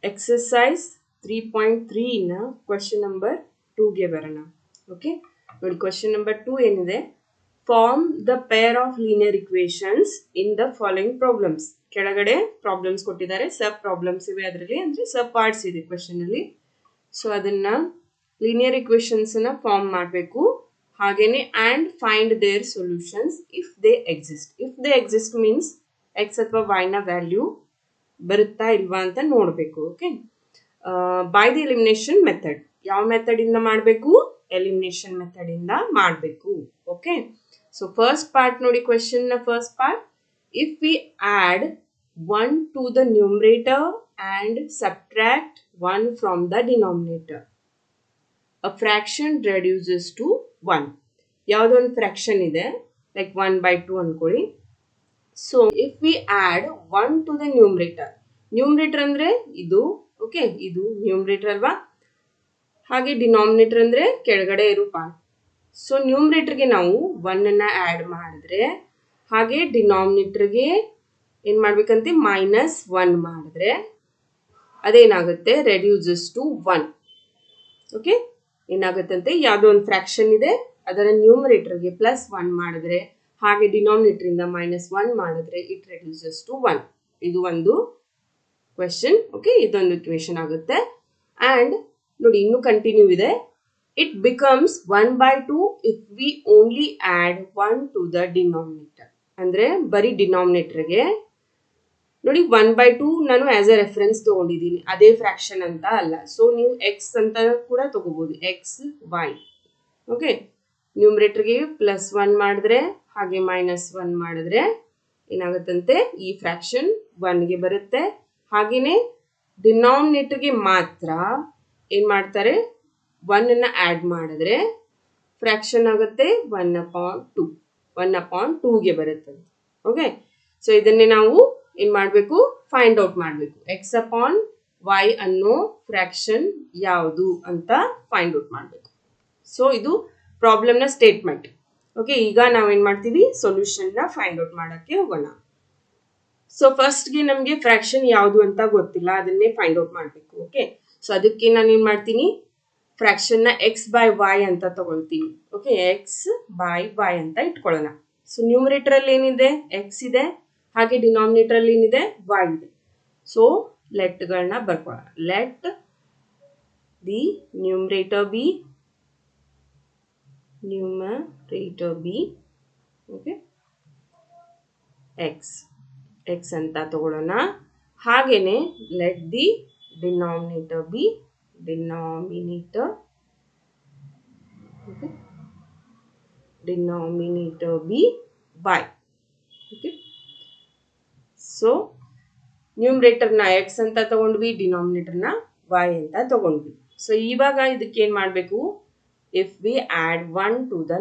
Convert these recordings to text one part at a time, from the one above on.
Exercise 3.3 ಇನ್ನ question number 2ಗೆ ಬರೋಣ. Okay, ನೋಡಿ ಕ್ವೆಶ್ಚನ್ ನಂಬರ್ 2 ಏನಿದೆ, form the pair of linear equations in the following problems. ಕೆಳಗಡೆ problems ಕೊಟ್ಟಿದ್ದಾರೆ, ಸಬ್ ಪ್ರಾಬ್ಲಮ್ಸ್ ಇವೆ ಅದರಲ್ಲಿ, ಅಂದ್ರೆ ಸಬ್ ಪಾರ್ಟ್ಸ್ ಇದೆ ಕ್ವೆಶ್ಚನ್ ಅಲ್ಲಿ. ಸೊ ಅದನ್ನ ಲೀನಿಯರ್ ಇಕ್ವೇಶನ್ಸ್ ನ ಫಾರ್ಮ್ ಮಾಡಬೇಕು. ಹಾಗೇನೆ and find their solutions if they exist. If they exist means X ಅಥವಾ ವೈ ನ ವ್ಯಾಲ್ಯೂ ಬರುತ್ತಾ ಇಲ್ವಾ ಅಂತ ನೋಡಬೇಕು. Okay, by the elimination method. ಯಾವ ಮೆಥಡ್ ಇಂದ ಮಾಡಬೇಕು? ಎಲಿಮಿನೇಷನ್ ಮೆಥಡ್ ಇಂದ ಮಾಡಬೇಕು. ಓಕೆ, ಸೊ ಫಸ್ಟ್ ಪಾರ್ಟ್ ನೋಡಿ, ಕ್ವೆಶ್ಚನ್ ನ first part, if we add 1 to the numerator and subtract 1 from the denominator, a fraction reduces to 1. ಯಾವುದೋ ಒಂದು ಫ್ರಾಕ್ಷನ್ ಇದೆ, ಲೈಕ್ 1/2 ಅನ್ಕೊಳ್ಳಿ. So if we add 1 to the numerator, numerator ಅಂದ್ರೆ ಇದು, okay, ಇದು numerator ಅಲ್ವಾ, ಹಾಗೆ ಡಿನಾಮಿನೇಟರ್ ಅಂದ್ರೆ ಕೆಳಗಡೆ ಇರೋ ಪಾರ್ಟ್. ಸೊ ನ್ಯೂಮರೇಟರ್ಗೆ ನಾವು 1 ಅನ್ನ ಆಡ್ ಮಾಡಿದ್ರೆ, ಹಾಗೆ ಡಿನಾಮಿನೇಟರ್ಗೆ ಏನ್ ಮಾಡ್ಬೇಕಂತೆ -1 ಮಾಡಿದ್ರೆ ಅದೇನಾಗುತ್ತೆ, ರೆಡ್ಯೂಸಸ್ ಟು 1. ಓಕೆ, ಏನಾಗುತ್ತಂತೆ, ಯಾವುದೋ ಒಂದು ಫ್ರಾಕ್ಷನ್ ಇದೆ, ಅದರ ನ್ಯೂಮರೇಟರ್ಗೆ +1 ಮಾಡಿದ್ರೆ, ಹಾಗೆ ಡಿನಾಮಿನೇಟರ್ ಇಂದ -1 ಮಾಡಿದ್ರೆ ಇಟ್ ರೆಡ್ಯೂಸಸ್ ಟು 1. ಇದು ಒಂದು ಕ್ವೆಶ್ಚನ್. ಓಕೆ, ಇದೊಂದು ಇಕ್ವೇಶನ್ ಆಗುತ್ತೆ. ಅಂಡ್ ನೋಡಿ ಇನ್ನು ಕಂಟಿನ್ಯೂ ಇದೆ, it becomes 1/2 if we only add 1 to the denominator. ಅಂದ್ರೆ ಬರೀ ಡಿನಾಮಿನೇಟರ್ಗೆ ನೋಡಿ 1/2 ನಾನು ಆಸ್ ಎ ರೆಫರೆನ್ಸ್ ತಗೊಂಡಿದ್ದೀನಿ, ಅದೇ ಫ್ರಾಕ್ಷನ್ ಅಂತ ಅಲ್ಲ. ಸೊ ನೀವು ಎಕ್ಸ್ ಅಂತ ಕೂಡ ತಗೋಬಹುದು, ಎಕ್ಸ್ ವೈ. ಓಕೆ, ನ್ಯೂಮರೇಟರ್ಗೆ +1 ಮಾಡಿದ್ರೆ ಹಾಗೆ -1 ಮಾಡಿದ್ರೆ ಏನಾಗುತ್ತಂತೆ, ಈ ಫ್ರಾಕ್ಷನ್ 1ಗೆ ಬರುತ್ತೆ. ಹಾಗೇನೆ ಡಿನಾಮಿನೇಟರ್ಗೆ ಮಾತ್ರ ಏನ್ ಮಾಡ್ತಾರೆ, 1 ಅನ್ನ ಆಡ್ ಮಾಡಿದ್ರೆ ಫ್ರಾಕ್ಷನ್ ಆಗುತ್ತೆ 1/2ಗೆ ಬರುತ್ತೆ. ಓಕೆ, ಸೊ ಇದನ್ನೇ ನಾವು ಏನ್ ಮಾಡಬೇಕು, ಫೈಂಡ್ ಔಟ್ ಮಾಡಬೇಕು. ಎಕ್ಸ್ ಅಪಾನ್ ವೈ ಅನ್ನೋ ಫ್ರಾಕ್ಷನ್ ಯಾವುದು ಅಂತ ಫೈಂಡ್ ಔಟ್ ಮಾಡಬೇಕು. ಸೊ ಇದು ಪ್ರಾಬ್ಲಮ್ ನ ಸ್ಟೇಟ್ಮೆಂಟ್. ಓಕೆ, ಈಗ ನಾವೇನ್ ಮಾಡ್ತೀವಿ, ಸೊಲ್ಯೂಷನ್ ನ ಫೈಂಡ್ ಔಟ್ ಮಾಡಕ್ಕೆ ಹೋಗೋಣ. ಸೊ ಫಸ್ಟ್ಗೆ ನಮಗೆ ಫ್ರಾಕ್ಷನ್ ಯಾವುದು ಅಂತ ಗೊತ್ತಿಲ್ಲ, ಅದನ್ನೇ ಫೈಂಡ್ ಔಟ್ ಮಾಡಬೇಕು. ಓಕೆ, ಸೊ ಅದಕ್ಕೆ ನಾನು ಏನ್ ಮಾಡ್ತೀನಿ, ಫ್ರಾಕ್ಷನ್ ನ x/y ಅಂತ ತಗೊಳ್ತೀನಿ. ಓಕೆ, x/y ಅಂತ ಇಟ್ಕೊಳ್ಳೋಣ. ಸೊ ನ್ಯೂಮರೇಟರ್ ಅಲ್ಲಿ ಏನಿದೆ, ಎಕ್ಸ್ ಇದೆ, ಹಾಗೆ ಡಿನಾಮಿನೇಟರ್ ಅಲ್ಲಿ ಏನಿದೆ, y ಇದೆ. ಸೊ ಲೆಟ್ ಗಳನ್ನ ಬರ್ಕೊಳ್ಳೋಣ. Let the numerator be okay x ಅಂತ ತಗೊಳ್ಳೋಣ. ಹಾಗೇನೆ let the denominator be y. Okay, so ನ್ಯೂಮರೇಟರ್ನ ಎಕ್ಸ್ ಅಂತ ತಗೊಂಡ್ವಿ, ಡಿನಾಮಿನೇಟರ್ನ y ಅಂತ ತಗೊಂಡ್ವಿ. ಸೊ ಇವಾಗ ಇದಕ್ಕೆ ಏನ್ ಮಾಡಬೇಕು, if we add 1 to the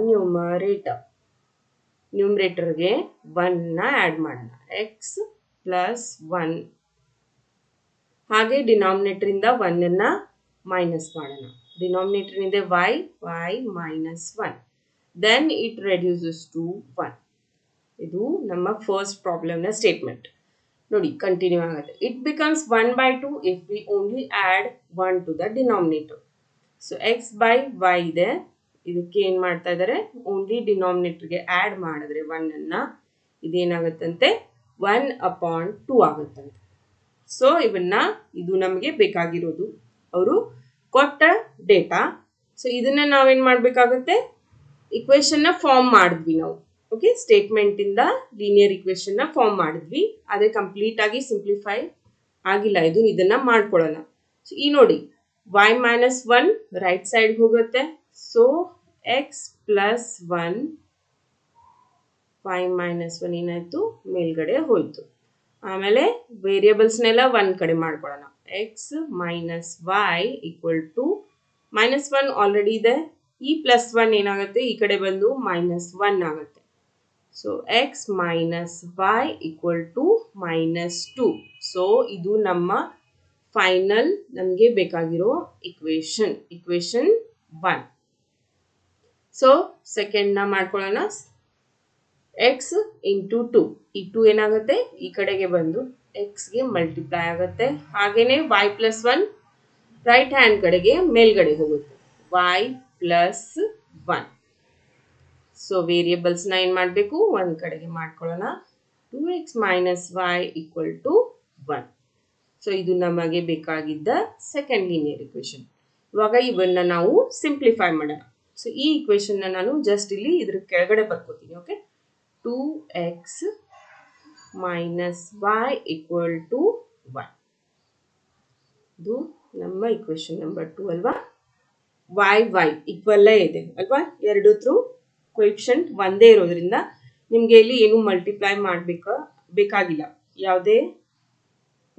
ನ್ಯೂಮರೇಟರ್ಗೆ 1 ನ ಆಡ್ ಮಾಡೋಣ, ಎಕ್ಸ್ +1. ಹಾಗೆ ಡಿನಾಮಿನೇಟರ್ ಇಂದ 1 ಅನ್ನ ಮೈನಸ್ ಮಾಡೋಣ. ಡಿನಾಮಿನೇಟರ್ ಇದೆ y -1. Then it reduces to 1. ಇದು ನಮ್ಮ ಫಸ್ಟ್ ಪ್ರಾಬ್ಲಮ್ ನ ಸ್ಟೇಟ್ಮೆಂಟ್. ನೋಡಿ ಕಂಟಿನ್ಯೂ ಆಗುತ್ತೆ. It becomes 1/2 if we only add 1 to the denominator. So x/y ಇದೆ, ಇದಕ್ಕೆ ಏನ್ ಮಾಡ್ತಾ ಇದ್ದಾರೆ, ಓನ್ಲಿ ಡಿನಾಮಿನೇಟರ್ಗೆ ಆಡ್ ಮಾಡಿದ್ರೆ 1 ಅನ್ನ, ಇದೇನಾಗುತ್ತಂತೆ 1/2 ಆಗುತ್ತಂತೆ. ಸೊ ಇದು ನಮಗೆ ಬೇಕಾಗಿರೋದು, ಅವರು ಕೊಟ್ಟ ಡೇಟಾ. ಸೊ ಇದನ್ನ ನಾವೇನ್ ಮಾಡ್ಬೇಕಾಗುತ್ತೆ, ಇಕ್ವೇಶನ್ ನ ಫಾರ್ಮ್ ಮಾಡಿದ್ವಿ ನಾವು. ಓಕೆ, ಸ್ಟೇಟ್ಮೆಂಟ್ ಇಂದ ಲೀನಿಯರ್ ಇಕ್ವೇಶನ್ ನ ಫಾರ್ಮ್ ಮಾಡಿದ್ವಿ, ಅದೇ ಕಂಪ್ಲೀಟ್ ಆಗಿ ಸಿಂಪ್ಲಿಫೈ ಆಗಿಲ್ಲ. ಇದನ್ನ ಮಾಡ್ಕೊಳ್ಳೋಣ. ಸೊ ಈ ನೋಡಿ y-1 ರೈಟ್ ಸೈಡ್ ಹೋಗುತ್ತೆ. ಸೊ x +1 y-1 ಏನಾಯ್ತು, ಮೇಲ್ಗಡೆ ಹೋಯ್ತು. ಆಮೇಲೆ ವೇರಿಯೇಬಲ್ಸ್ನೆಲ್ಲ ಒಂದ್ ಕಡೆ ಮಾಡ್ಕೊಳ್ಳೋಣ. x -y -1 ಆಲ್ರೆಡಿ ಇದೆ, ಈ +1 ಏನಾಗುತ್ತೆ, ಈ ಕಡೆ ಬಂದು -1 ಆಗುತ್ತೆ. So x -y -2. ಸೊ ಇದು ನಮ್ಮ ಫೈನಲ್ ನಮಗೆ ಬೇಕಾಗಿರೋ ಇಕ್ವೇಶನ್ 1. ಸೊ ಸೆಕೆಂಡ್ ನ ಮಾಡ್ಕೊಳ್ಳೋಣ. x × 2, ಈ 2 ಏನಾಗುತ್ತೆ, ಈ ಕಡೆಗೆ ಬಂದು ಎಕ್ಸ್ಗೆ ಮಲ್ಟಿಪ್ಲೈ ಆಗುತ್ತೆ. ಹಾಗೇನೆ y ಪ್ಲಸ್ 1 ರೈಟ್ ಹ್ಯಾಂಡ್ ಕಡೆಗೆ ಮೇಲ್ಗಡೆ ಹೋಗುತ್ತೆ y ಪ್ಲಸ್ 1. ಸೊ ವೇರಿಯೇಬಲ್ಸ್ನ ಏನು ಮಾಡಬೇಕು, ಒಂದು ಕಡೆಗೆ ಮಾಡ್ಕೊಳ್ಳೋಣ. 2x minus y equal to 1. So ಇದು ನಮಗೆ ಬೇಕಾಗಿದ್ದ ಸೆಕೆಂಡ್ ಲೀನಿಯರ್ ಇಕ್ವೇಶನ್. ಇವಾಗ ಇವನ್ನ ನಾವು ಸಿಂಪ್ಲಿಫೈ ಮಾಡೋಣ. ಸೊ ಈ ಇಕ್ವೇಶನ್ನ ನಾನು ಜಸ್ಟ್ ಇಲ್ಲಿ ಇದ್ರ ಕೆಳಗಡೆ ಬರ್ಕೋತೀನಿ. Okay, 2x minus y equal to 1. ಇದು ನಮ್ಮ ಇಕ್ವೇಶನ್ ನಂಬರ್ 2 ಅಲ್ವಾ. y ಈಕ್ವಲ್ಲೇ ಇದೆ ಅಲ್ವಾ, ಎರಡು ಥ್ರೂ ಕೊಯಿಫಿಷಿಯಂಟ್ ಒಂದೇ ಇರೋದ್ರಿಂದ ನಿಮಗೆ ಇಲ್ಲಿ ಏನು ಮಲ್ಟಿಪ್ಲೈ ಬೇಕಾಗಿಲ್ಲ ಯಾವುದೇ.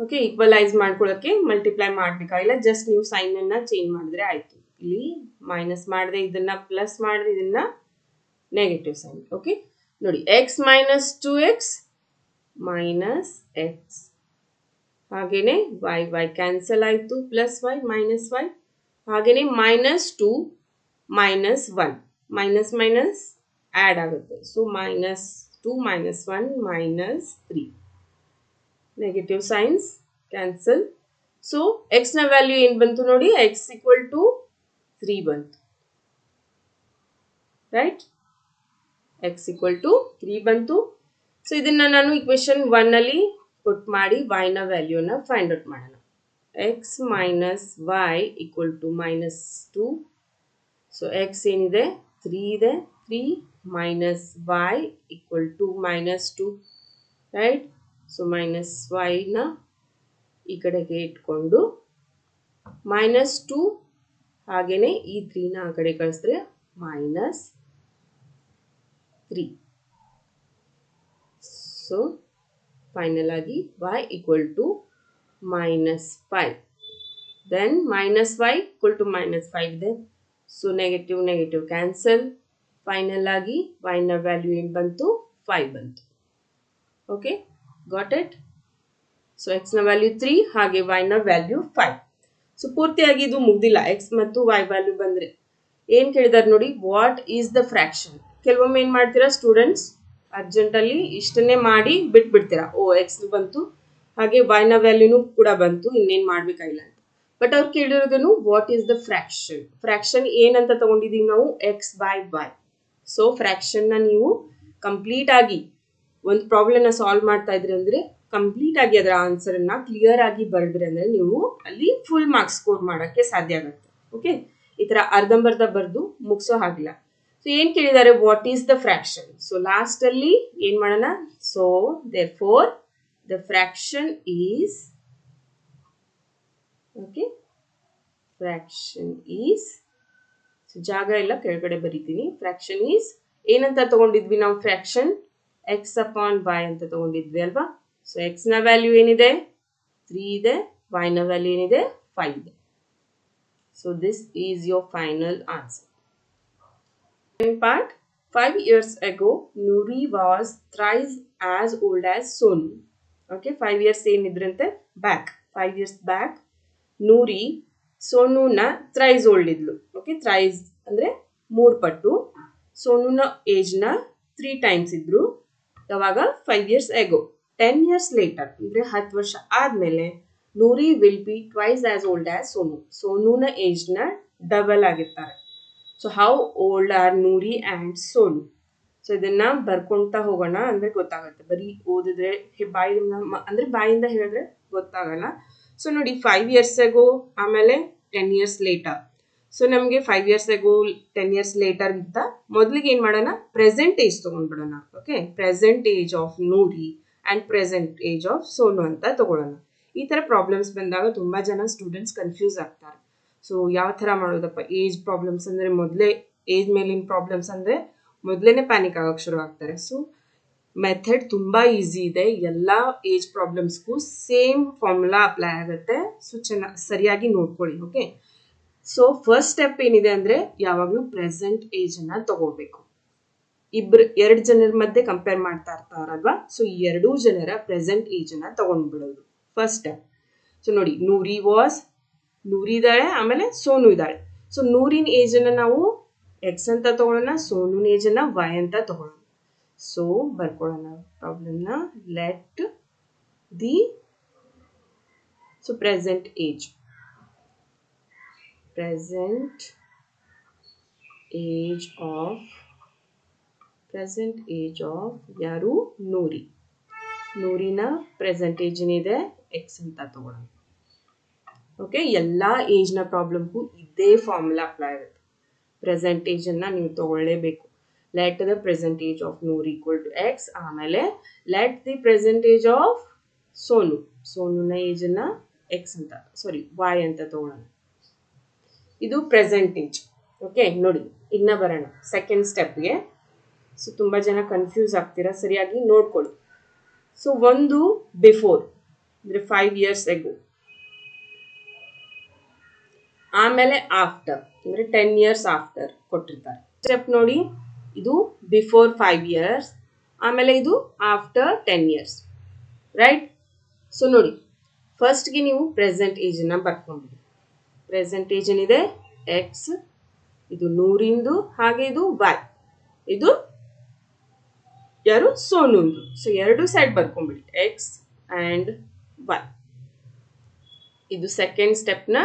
ಓಕೆ, ಈಕ್ವಲೈಸ್ ಮಾಡ್ಕೊಳ್ಳೋಕ್ಕೆ ಮಲ್ಟಿಪ್ಲೈ ಮಾಡಬೇಕಾಗಿಲ್ಲ, ಜಸ್ಟ್ ನೀವು ಸೈನನ್ನು ಚೇಂಜ್ ಮಾಡಿದ್ರೆ ಆಯಿತು. ಇಲ್ಲಿ ಮೈನಸ್ ಮಾಡಿದೆ ಇದನ್ನು ಪ್ಲಸ್ ಮಾಡಿದ್ರೆ ಇದನ್ನು ನೆಗೆಟಿವ್ ಸೈನ್. ಓಕೆ ನೋಡಿ, x minus 2x minus x, ಹಾಗೇನೆ y ಕ್ಯಾನ್ಸಲ್ ಆಯಿತು, ಪ್ಲಸ್ y ಮೈನಸ್ y, ಹಾಗೇನೆ minus 2 minus 1 minus minus add ಆಗುತ್ತೆ. So minus 2 minus 1 minus 3, negative signs cancel. So ಎಕ್ಸ್ನ ವ್ಯಾಲ್ಯೂ ಏನು ಬಂತು ನೋಡಿ, ಎಕ್ಸ್ ಈಕ್ವಲ್ ಟು 3 ಬಂತು. ರೈಟ್, ಎಕ್ಸ್ ಈಕ್ವಲ್ ಟು 3 ಬಂತು. ಸೊ ಇದನ್ನು ನಾನು ಇಕ್ವೇಶನ್ 1 ಅಲ್ಲಿ ಪುಟ್ ಮಾಡಿ y ನ ವ್ಯಾಲ್ಯೂನ ಫೈಂಡ್ ಔಟ್ ಮಾಡೋಣ. X minus y equal to minus 2. So X ಏನಿದೆ 3 ಇದೆ, 3 minus y equal to minus 2. Right, so minus y ನ ಈ ಕಡೆಗೆ ಇಟ್ಕೊಂಡು ಮೈನಸ್ 2, ಹಾಗೇನೆ ಈ 3ನ ಆ ಕಡೆ ಕಳಿಸಿದ್ರೆ ಮೈನಸ್ 3. ಸೊ ಫೈನಲ್ ಆಗಿ y equal to minus 5. Then minus y equal to minus 5 ಇದೆ. So negative negative cancel. Final ಆಗಿ y ನ ವ್ಯಾಲ್ಯೂ ಏನು ಬಂತು, 5 ಬಂತು. Okay, got it. So X ನ ವ್ಯಾಲ್ಯೂ 3 ಹಾಗೆ y ನ ವ್ಯಾಲ್ಯೂ 5. ಸೊ ಪೂರ್ತಿಯಾಗಿ ಇದು ಮುಗ್ದಿಲ್ಲ. ಎಕ್ಸ್ ಮತ್ತು y ವ್ಯಾಲ್ಯೂ ಬಂದರೆ ಏನು ಕೇಳಿದಾರೆ ನೋಡಿ, ವಾಟ್ ಈಸ್ ದ ಫ್ರ್ಯಾಕ್ಷನ್. ಕೆಲವೊಮ್ಮೆ ಏನು ಮಾಡ್ತೀರಾ ಸ್ಟೂಡೆಂಟ್ಸ್, ಅರ್ಜೆಂಟಲ್ಲಿ ಇಷ್ಟನ್ನೇ ಮಾಡಿ ಬಿಟ್ಬಿಡ್ತೀರಾ. ಓ ಎಕ್ಸ್ ಬಂತು ಹಾಗೆ y ನ ವ್ಯಾಲ್ಯೂನು ಕೂಡ ಬಂತು, ಇನ್ನೇನು ಮಾಡಬೇಕಾಗಿಲ್ಲ ಅಂತ. ಬಟ್ ಅವ್ರು ಕೇಳಿರೋದೇನು, what is the fraction. Fraction ಏನಂತ ತಗೊಂಡಿದ್ದೀವಿ ನಾವು, ಎಕ್ಸ್ ಬೈ y. ಸೊ ಫ್ರ್ಯಾಕ್ಷನ್ನ ನೀವು ಕಂಪ್ಲೀಟ್ ಆಗಿ ಒಂದು ಪ್ರಾಬ್ಲಮ್ನ ಸಾಲ್ವ್ ಮಾಡ್ತಾ ಇದ್ರಿ ಅಂದರೆ ಕಂಪ್ಲೀಟ್ ಆಗಿ ಅದರ ಆನ್ಸರನ್ನು ಕ್ಲಿಯರ್ ಆಗಿ ಬರೆದ್ರಿ ಅಂದರೆ ನೀವು ಅಲ್ಲಿ ಫುಲ್ ಮಾರ್ಕ್ಸ್ ಸ್ಕೋರ್ ಮಾಡೋಕ್ಕೆ ಸಾಧ್ಯ ಆಗುತ್ತೆ. ಓಕೆ, ಈ ಥರ ಅರ್ಧಂಬರ್ಧ ಬರೆದು ಮುಗಿಸೋ ಹಾಗಿಲ್ಲ. ಸೊ ಏನು ಕೇಳಿದ್ದಾರೆ, what is the fraction. So ಲಾಸ್ಟಲ್ಲಿ ಏನು ಮಾಡೋಣ, so therefore the fraction is, okay, fraction is, ಜಾಗ ಎಲ್ಲ ಕೆಳಗಡೆ ಬರೀತೀನಿ. ಫ್ರ್ಯಾಕ್ಷನ್ ಈಸ್ ಏನಂತ ತಗೊಂಡಿದ್ವಿ ನಾವು, ಫ್ರ್ಯಾಕ್ಷನ್ ಎಕ್ಸ್ ಅಪಾನ್ y ಅಂತ ತಗೊಂಡಿದ್ವಿ ಅಲ್ವಾ. ಸೊ ಎಕ್ಸ್ ನ ವ್ಯಾಲ್ಯೂ ಏನಿದೆ 3 ಇದೆ, y ನ ವ್ಯಾಲ್ಯೂ ಏನಿದೆ 5 ಇದೆ. So this is your final answer. Part 5 years ago Nuri was thrice as old as Sonu. Okay, 5 years ಏನಿದ್ರಂತೆ ಬ್ಯಾಕ್, 5 years ಬ್ಯಾಕ್ ನೂರಿ ಸೋನುನ ಥ್ರೈಸ್ ಓಲ್ಡ್ ಇದ್ಲು. ಓಕೆ, ಥ್ರೈಸ್ ಅಂದರೆ 3 ಪಟ್ಟು. ಸೋನುನ ಏಜ್ನ 3 ಟೈಮ್ಸ್ ಇದ್ರು. ಯಾವಾಗ, 5 years ago. 10 years later ಅಂದರೆ 10 ವರ್ಷ ಆದಮೇಲೆ Noori will be twice as old as Sonu. ಸೋನುನ ಏಜ್ನ ಡಬಲ್ ಆಗಿರ್ತಾರೆ. So how old are Noori and Sonu. So ಇದನ್ನು ಬರ್ಕೊಳ್ತಾ ಹೋಗೋಣ ಅಂದರೆ ಗೊತ್ತಾಗುತ್ತೆ. ಬರೀ ಓದಿದ್ರೆ ಅಂದರೆ ಬಾಯಿಂದ ಹೇಳಿದ್ರೆ ಗೊತ್ತಾಗಲ್ಲ. ಸೊ ನೋಡಿ, 5 years ago ಆಮೇಲೆ 10 years later. ಸೊ ನಮಗೆ 5 years ago 10 years later ಅಂತ ಮೊದಲಿಗೆ ಏನು ಮಾಡೋಣ, ಪ್ರೆಸೆಂಟ್ ಏಜ್ ತೊಗೊಂಡ್ಬಿಡೋಣ. Okay, present age of Noori and present age of Sonu ಅಂತ ತಗೊಳ್ಳೋಣ. ಈ ಥರ ಪ್ರಾಬ್ಲಮ್ಸ್ ಬಂದಾಗ ತುಂಬ ಜನ ಸ್ಟೂಡೆಂಟ್ಸ್ ಕನ್ಫ್ಯೂಸ್ ಆಗ್ತಾರೆ. ಸೊ ಯಾವ ಥರ ಮಾಡೋದಪ್ಪ, ಏಜ್ ಪ್ರಾಬ್ಲಮ್ಸ್ ಅಂದರೆ ಮೊದಲೇ ಏಜ್ ಮೇಲಿನ ಪ್ರಾಬ್ಲಮ್ಸ್ ಅಂದರೆ ಮೊದಲೇ ಪ್ಯಾನಿಕ್ ಆಗೋಕ್ಕೆ ಶುರು ಆಗ್ತಾರೆ. ಸೊ ಮೆಥಡ್ ತುಂಬ ಈಸಿ ಇದೆ, ಎಲ್ಲ ಏಜ್ ಪ್ರಾಬ್ಲಮ್ಸ್ಗೂ ಸೇಮ್ ಫಾರ್ಮುಲಾ ಅಪ್ಲೈ ಆಗುತ್ತೆ. ಸೊ ಸರಿಯಾಗಿ ನೋಡ್ಕೊಳ್ಳಿ. ಓಕೆ, ಸೊ ಫಸ್ಟ್ ಸ್ಟೆಪ್ ಏನಿದೆ ಅಂದರೆ ಯಾವಾಗಲೂ ಪ್ರೆಸೆಂಟ್ ಏಜನ್ನು ತಗೋಬೇಕು. ಎರಡು ಜನರ ಮಧ್ಯೆ ಕಂಪೇರ್ ಮಾಡ್ತಾ ಇರ್ತಾರಲ್ವಾ, ಸೊ ಈ 2 ಜನರ ಪ್ರೆಸೆಂಟ್ ಏಜನ್ನು ತಗೊಂಡ್ಬಿಡೋದು ಫಸ್ಟ್ ಸ್ಟೆಪ್. ಸೊ ನೋಡಿ, ನೂರಿ ಇದ್ದಾಳೆ, ಆಮೇಲೆ ಸೋನು ಇದ್ದಾಳೆ. ಸೊ ನೂರಿನ ಏಜನ್ನು ನಾವು ಎಕ್ಸ್ ಅಂತ ತಗೊಳ್ಳೋಣ, ಸೋನುನ ಏಜನ್ನು y ಅಂತ ತಗೊಳ್ಳೋಣ. ಸೊ ಬರ್ಕೊಳ್ಳೋಣ ಪ್ರಾಬ್ಲಮ್ನ. Let the so present age ಯಾರು ನೂರಿನ ಪ್ರೆಸೆಂಟ್ ಏಜ್ ಏನಿದೆ ಎಕ್ಸ್ ಅಂತ ತಗೊಳ್ಳೋಣ. ಓಕೆ, ಎಲ್ಲ ಏಜ್ನ ಪ್ರಾಬ್ಲಮ್ಗೂ ಇದೇ ಫಾರ್ಮುಲಾ ಅಪ್ಲೈ ಆಗುತ್ತೆ. ಪ್ರೆಸೆಂಟ್ ಏಜನ್ನು ನೀವು ತಗೊಳ್ಳೇಬೇಕು. Let the present age of Noor equal to x. ಆಮೇಲೆ let the present age of ಸೋನುನ ಏಜನ್ನು ಎಕ್ಸ್ ಅಂತ ವೈ ಅಂತ ತಗೊಳ್ಳೋಣ. ಇದು ಪ್ರೆಸೆಂಟ್ ಏಜ್. ಓಕೆ, ನೋಡಿ ಇನ್ನ ಬರೋಣ ಸೆಕೆಂಡ್ ಸ್ಟೆಪ್ಗೆ. ಸೊ ತುಂಬ ಜನ ಕನ್ಫ್ಯೂಸ್ ಆಗ್ತೀರಾ, ಸರಿಯಾಗಿ ನೋಡ್ಕೊಳ್ಳಿ. ಸೊ ಒಂದು ಬಿಫೋರ್ ಅಂದರೆ 5 years ಎಗೋ, ಆಮೇಲೆ ಆಫ್ಟರ್ ಅಂದರೆ 10 years ಆಫ್ಟರ್ ಕೊಟ್ಟಿರ್ತಾರೆ. ಸ್ಟೆಪ್ ನೋಡಿ, ಇದು ಬಿಫೋರ್ 5 years, ಆಮೇಲೆ ಇದು ಆಫ್ಟರ್ 10 years, ರೈಟ್? ಸೊ ನೋಡಿ, ಫಸ್ಟ್ಗೆ ನೀವು ಪ್ರೆಸೆಂಟ್ ಏಜನ್ನು ಬರ್ಕೊಂಡ್ಬಿಡಿ. ಪ್ರೆಸೆಂಟ್ ಏಜ್ ಏನಿದೆ ಎಕ್ಸ್, ಇದು ನೂರಿಂದು, ಹಾಗೆ ಇದು ವೈ, ಇದು ಯಾರು ಸೋನುಂದು. ಸೊ ಎರಡು ಸೈಡ್ ಬರ್ಕೊಂಡ್ಬಿಡಿ, ಎಕ್ಸ್ ಆ್ಯಂಡ್ ವೈ. ಇದು ಸೆಕೆಂಡ್ ಸ್ಟೆಪ್ನ.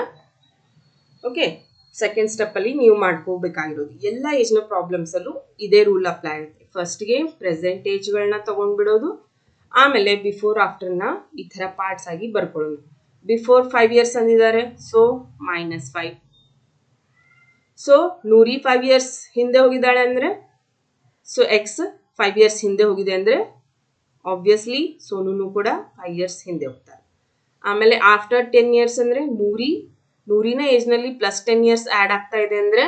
ಓಕೆ, ಸೆಕೆಂಡ್ ಸ್ಟೆಪ್ಪಲ್ಲಿ ನೀವು ಮಾಡ್ಕೋಬೇಕಾಗಿರೋದು ಎಲ್ಲ ಏಜ್ನ ಪ್ರಾಬ್ಲಮ್ಸಲ್ಲೂ ಇದೇ ರೂಲ್ ಅಪ್ಲೈ ಆಗುತ್ತೆ. ಫಸ್ಟ್ಗೆ ಪ್ರೆಸೆಂಟ್ ಏಜ್ಗಳನ್ನ ತೊಗೊಂಡ್ಬಿಡೋದು, ಆಮೇಲೆ ಬಿಫೋರ್ ಆಫ್ಟರ್ನ ಈ ಥರ ಪಾರ್ಟ್ಸ್ ಆಗಿ ಬರ್ಕೊಳ್ಳೋದು. ಬಿಫೋರ್ 5 years ಅಂದಿದ್ದಾರೆ, ಸೊ -5. ಸೊ ನೂರಿ 5 years ಹಿಂದೆ ಹೋಗಿದ್ದಾಳೆ ಅಂದರೆ, ಸೊ ಎಕ್ಸ್ 5 years ಹಿಂದೆ ಹೋಗಿದೆ ಅಂದರೆ ಆಬ್ವಿಯಸ್ಲಿ ಸೋನುನು ಕೂಡ 5 years ಹಿಂದೆ ಹೋಗ್ತಾರೆ. ಆಮೇಲೆ ಆಫ್ಟರ್ 10 years ಅಂದರೆ ನೂರಿನ ಏಜ್ನಲ್ಲಿ ಪ್ಲಸ್ 10 years ಆ್ಯಡ್ ಆಗ್ತಾ ಇದೆ ಅಂದರೆ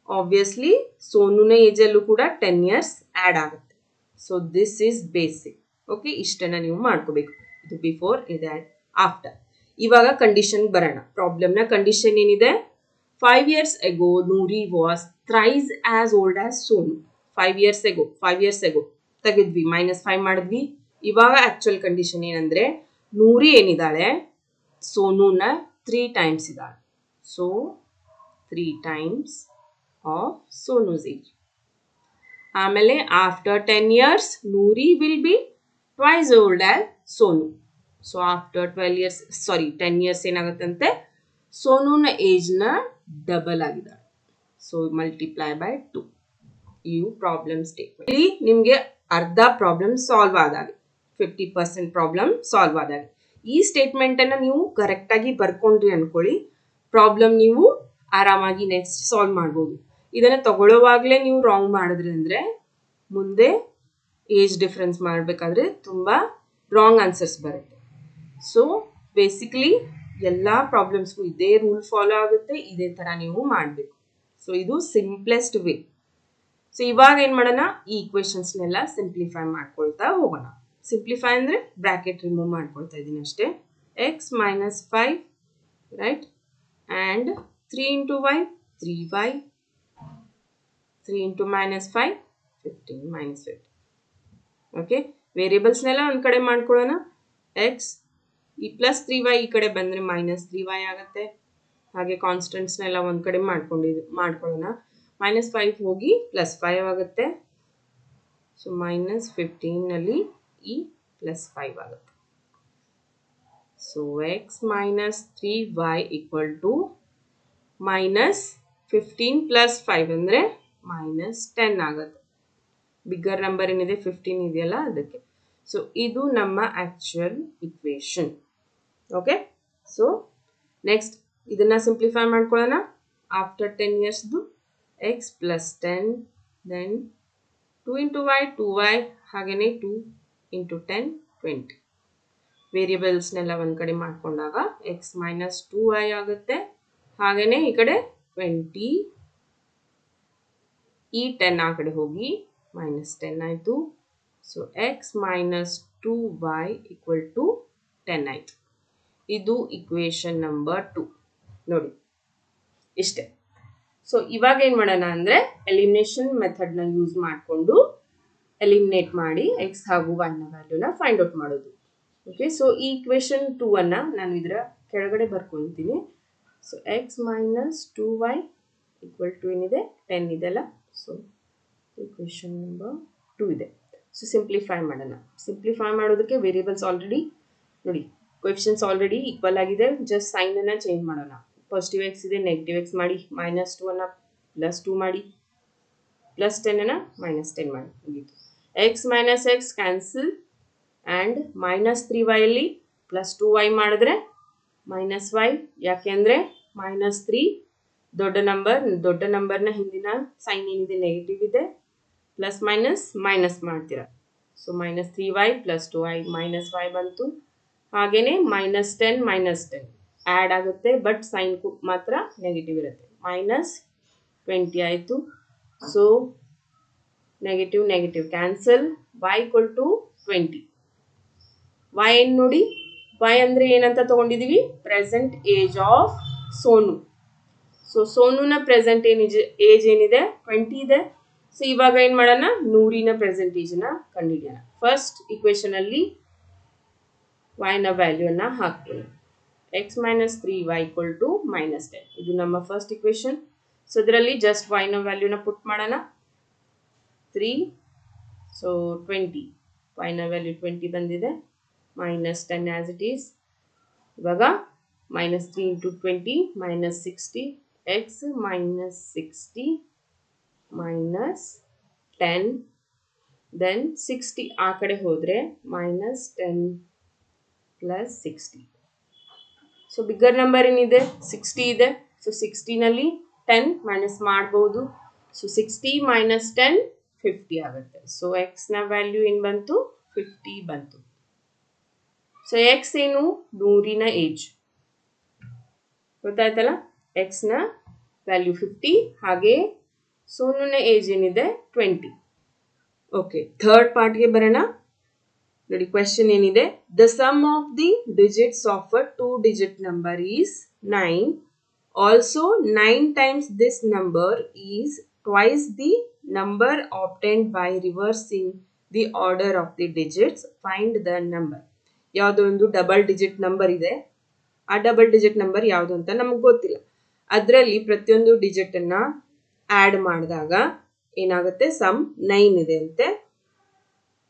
ಆಬ್ವಿಯಸ್ಲಿ ಸೋನುನ ಏಜಲ್ಲೂ ಕೂಡ 10 years ಆ್ಯಡ್ ಆಗುತ್ತೆ. So this is basic. Okay, ಇಷ್ಟನ್ನು ನೀವು ಮಾಡ್ಕೋಬೇಕು. ಇದು ಬಿಫೋರ್, ಇದು ಆಫ್ಟರ್. ಇವಾಗ ಕಂಡೀಷನ್ ಬರೋಣ. ಪ್ರಾಬ್ಲಮ್ನ ಕಂಡೀಷನ್ ಏನಿದೆ, 5 years ago Noori was thrice as old as Sonu. 5 years ago ತೆಗೆದ್ವಿ, -5 ಮಾಡಿದ್ವಿ. ಇವಾಗ ಆಕ್ಚುಯಲ್ ಕಂಡೀಷನ್ ಏನಂದ್ರೆ, ನೂರಿ ಏನಿದ್ದಾಳೆ ಸೋನುನ 3 times ಇದ್ದಾಳೆ. So 3 times of Sonu's age. ಆಮೇಲೆ after 10 years Noori will be twice old as Sonu. So after 10 years ಏನಾಗುತ್ತಂತೆ, ಸೋನುನ ಏಜ್ನ ಡಬಲ್ ಆಗಿದ್ದಾಳೆ. So multiply by 2. ಇವು ಪ್ರಾಬ್ಲಮ್ ಸ್ಟೇಟ್ಮೆಂಟ್. ಇಲ್ಲಿ ನಿಮಗೆ ಅರ್ಧ ಪ್ರಾಬ್ಲಮ್ ಸಾಲ್ವ್ ಆದಾಗ, 50% ಪ್ರಾಬ್ಲಮ್ ಸಾಲ್ವ್ ಆದಾಗ ಈ ಸ್ಟೇಟ್ಮೆಂಟನ್ನು ನೀವು ಕರೆಕ್ಟಾಗಿ ಬರ್ಕೊಂಡ್ರಿ ಅನ್ಕೊಳ್ಳಿ, ಪ್ರಾಬ್ಲಮ್ ನೀವು ಆರಾಮಾಗಿ ನೆಕ್ಸ್ಟ್ ಸಾಲ್ವ್ ಮಾಡ್ಬೋದು. ಇದನ್ನು ತಗೊಳ್ಳೋವಾಗಲೇ ನೀವು ರಾಂಗ್ ಮಾಡಿದ್ರಿ ಅಂದರೆ ಮುಂದೆ ಏಜ್ ಡಿಫ್ರೆನ್ಸ್ ಮಾಡಬೇಕಾದ್ರೆ ತುಂಬ ರಾಂಗ್ ಆನ್ಸರ್ಸ್ ಬರುತ್ತೆ. ಸೊ ಬೇಸಿಕಲಿ ಎಲ್ಲ ಪ್ರಾಬ್ಲಮ್ಸ್ಗೂ ಇದೇ ರೂಲ್ ಫಾಲೋ ಆಗುತ್ತೆ, ಇದೇ ಥರ ನೀವು ಮಾಡಬೇಕು. ಸೊ ಇದು ಸಿಂಪ್ಲೆಸ್ಟ್ ವೇ. ಸೊ ಇವಾಗ ಏನು ಮಾಡೋಣ, ಈ ಈಕ್ವೇಷನ್ಸ್ನೆಲ್ಲ ಸಿಂಪ್ಲಿಫೈ ಮಾಡ್ಕೊಳ್ತಾ ಹೋಗೋಣ. ಸಿಂಪ್ಲಿಫೈ ಅಂದರೆ ಬ್ರ್ಯಾಕೆಟ್ ರಿಮೂವ್ ಮಾಡ್ಕೊಳ್ತಾ ಇದ್ದೀನಿ ಅಷ್ಟೇ. X -5, right, and 3 into y 3y, 3 into -5 15 -15. Okay, ವೇರಿಯೇಬಲ್ಸ್ನೆಲ್ಲ ಒಂದು ಕಡೆ ಮಾಡ್ಕೊಳ್ಳೋಣ. ಎಕ್ಸ್ ಈ +3y ಈ ಕಡೆ ಬಂದರೆ -3y ಆಗುತ್ತೆ. ಹಾಗೆ ಕಾನ್ಸ್ಟೆಂಟ್ಸ್ನೆಲ್ಲ ಒಂದು ಕಡೆ ಮಾಡ್ಕೊಳ್ಳೋಣ. -5 ಹೋಗಿ +5 ಆಗುತ್ತೆ. ಸೊ -15ನಲ್ಲಿ ಈ +5 ಆಗುತ್ತೆ. So X -3y equal to -15 + 5 ಅಂದರೆ -10 ಆಗುತ್ತೆ. ಬಿಗ್ಗರ್ ನಂಬರ್ ಏನಿದೆ 15 ಇದೆಯಲ್ಲ ಅದಕ್ಕೆ. ಸೊ ಇದು ನಮ್ಮ actual equation. Okay, so next ಇದನ್ನು ಸಿಂಪ್ಲಿಫೈ ಮಾಡ್ಕೊಳ್ಳೋಣ. ಆಫ್ಟರ್ 10 yearsದು x +10, then 2 into y 2y, ಹಾಗೆಯೇ 2 into 10 20. ವೇರಿಯೇಬಲ್ಸ್ನೆಲ್ಲ ಒಂದು ಕಡೆ ಮಾಡಿಕೊಂಡಾಗ ಎಕ್ಸ್ -2y ಆಗುತ್ತೆ. ಹಾಗೆಯೇ ಈ ಕಡೆ 20, ಈ 10 ಆ ಕಡೆ ಹೋಗಿ -10 ಆಯಿತು. So x -2y equal to 10 ಆಯಿತು. ಇದು ಇಕ್ವೇಶನ್ ನಂಬರ್ 2. ನೋಡಿ ಇಷ್ಟೇ. ಸೊ ಇವಾಗ ಏನು ಮಾಡೋಣ ಅಂದರೆ, ಎಲಿಮಿನೇಷನ್ ಮೆಥಡ್ನ ಯೂಸ್ ಮಾಡಿಕೊಂಡು ಎಲಿಮಿನೇಟ್ ಮಾಡಿ ಎಕ್ಸ್ ಹಾಗೂ ವೈನ ವ್ಯಾಲ್ಯೂನ ಫೈಂಡ್ ಔಟ್ ಮಾಡೋದು. ಓಕೆ, ಸೊ ಈ ಇಕ್ವೇಶನ್ 2ಅನ್ನು ನಾನು ಇದರ ಕೆಳಗಡೆ ಬರ್ಕೊಳ್ತೀನಿ. So x -2y equal to ಏನಿದೆ 10 ಇದೆಲ್ಲ. ಸೊ ಇಕ್ವೇಶನ್ ನಂಬರ್ 2 ಇದೆ. ಸೊ ಸಿಂಪ್ಲಿಫೈ ಮಾಡೋಣ. ಸಿಂಪ್ಲಿಫೈ ಮಾಡೋದಕ್ಕೆ ವೇರಿಯೇಬಲ್ಸ್ ಆಲ್ರೆಡಿ ನೋಡಿ ಕೋಎಫಿಷಿಯಂಟ್ಸ್ ಆಲ್ರೆಡಿ ಈಕ್ವಲ್ ಆಗಿದೆ, ಜಸ್ಟ್ ಸೈನ್ ಅನ್ನ ಚೇಂಜ್ ಮಾಡೋಣ. ಪಾಸಿಟಿವ್ ಎಕ್ಸ್ ಇದೆ, ನೆಗೆಟಿವ್ ಎಕ್ಸ್ ಮಾಡಿ, -2 ಅನ್ನ +2 ಮಾಡಿ, +10 ಅನ್ನ -10 ಮಾಡಿ, ಮುಗೀತು. X minus X cancel and -3y ಅಲ್ಲಿ +2y ಮಾಡಿದ್ರೆ -y, ಯಾಕೆಂದರೆ -3 ದೊಡ್ಡ ನಂಬರ್ನ ಹಿಂದಿನ ಸೈನ್ ಏನಿದೆ ನೆಗೆಟಿವ್ ಇದೆ, ಪ್ಲಸ್ ಮೈನಸ್ ಮೈನಸ್ ಮಾಡ್ತೀರಾ. ಸೊ -3y + 2y -y ಬಂತು. ಹಾಗೆಯೇ -10 -10 ಆ್ಯಡ್ ಆಗುತ್ತೆ, ಬಟ್ ಸೈನ್ ಮಾತ್ರ ನೆಗೆಟಿವ್ ಇರುತ್ತೆ, -20 ಆಯಿತು. So negative negative cancel, y = 20. y ಏನು ನೋಡಿ, y ಅಂದರೆ ಏನಂತ ತೊಗೊಂಡಿದ್ದೀವಿ, present age of Sonu. So ಸೋನುನ ಪ್ರೆಸೆಂಟ್ ಏಜ್ ಏನಿದೆ 20 ಇದೆ. ಸೊ ಇವಾಗ ಏನು ಮಾಡೋಣ, 100ನ ಪ್ರೆಸೆಂಟ್ ಏಜನ್ನ ಕಂಡುಹಿಡಿಯೋಣ. ಫಸ್ಟ್ ಇಕ್ವೇಷನ್ ಅಲ್ಲಿ y ನ ವ್ಯಾಲ್ಯೂನ ಹಾಕ್ತೀನಿ. x - 3y = -10. ಇದು ನಮ್ಮ ಫಸ್ಟ್ ಇಕ್ವೇಷನ್. ಸೊ ಇದರಲ್ಲಿ ಜಸ್ಟ್ y ನ ವ್ಯಾಲ್ಯೂನ ಪುಟ್ ಮಾಡೋಣ. 3, ಸೊ 20, y ನ ವ್ಯಾಲ್ಯೂ 20 ಬಂದಿದೆ, -10 ಆಸ್ ಇಟ್ ಈಸ್. ಇವಾಗ -3 × 20 -60, x -60 -10, ದೆನ್ 60 ಆ ಕಡೆ ಹೋದರೆ -10 + 60. ಸೊ ಬಿಗ್ಗರ್ ನಂಬರ್ ಏನಿದೆ 60 ಇದೆ. ಸೊ 60ನಲ್ಲಿ 10 ಮೈನಸ್ ಮಾಡ್ಬೋದು. ಸೊ 60 - 10 50 ಆಗುತ್ತೆ. ಸೊ ಎಕ್ಸ್ನ ವ್ಯಾಲ್ಯೂ ಏನು ಬಂತು, 50 ಬಂತು. ಸೊ ಎಕ್ಸ್ ಏನು, 100ನ ಏಜ್ ಗೊತ್ತಾಯ್ತಲ್ಲ. ಎಕ್ಸ್ನ ವ್ಯಾಲ್ಯೂ 50, ಹಾಗೆ ಸೋನುನ ಏಜ್ ಏನಿದೆ 20. ಓಕೆ, ಥರ್ಡ್ ಪಾರ್ಟ್ಗೆ ಬರೋಣ. ನೋಡಿ ಕ್ವೆಶ್ಚನ್ ಏನಿದೆ, the sum of the digits of a 2-digit number is 9. Also 9 times this number is twice the number obtained by reversing the order of the digits. Find the number. ಯಾವುದೋ ಒಂದು double digit number ಇದೆ, ಆ double digit number ಯಾವುದು ಅಂತ ನಮಗೆ ಗೊತ್ತಿಲ್ಲ. ಅದರಲ್ಲಿ ಪ್ರತಿಯೊಂದು ಡಿಜಿಟನ್ನು ಆ್ಯಡ್ ಮಾಡಿದಾಗ ಏನಾಗುತ್ತೆ, ಸಮ್ 9 ಇದೆ ಅಂತೆ.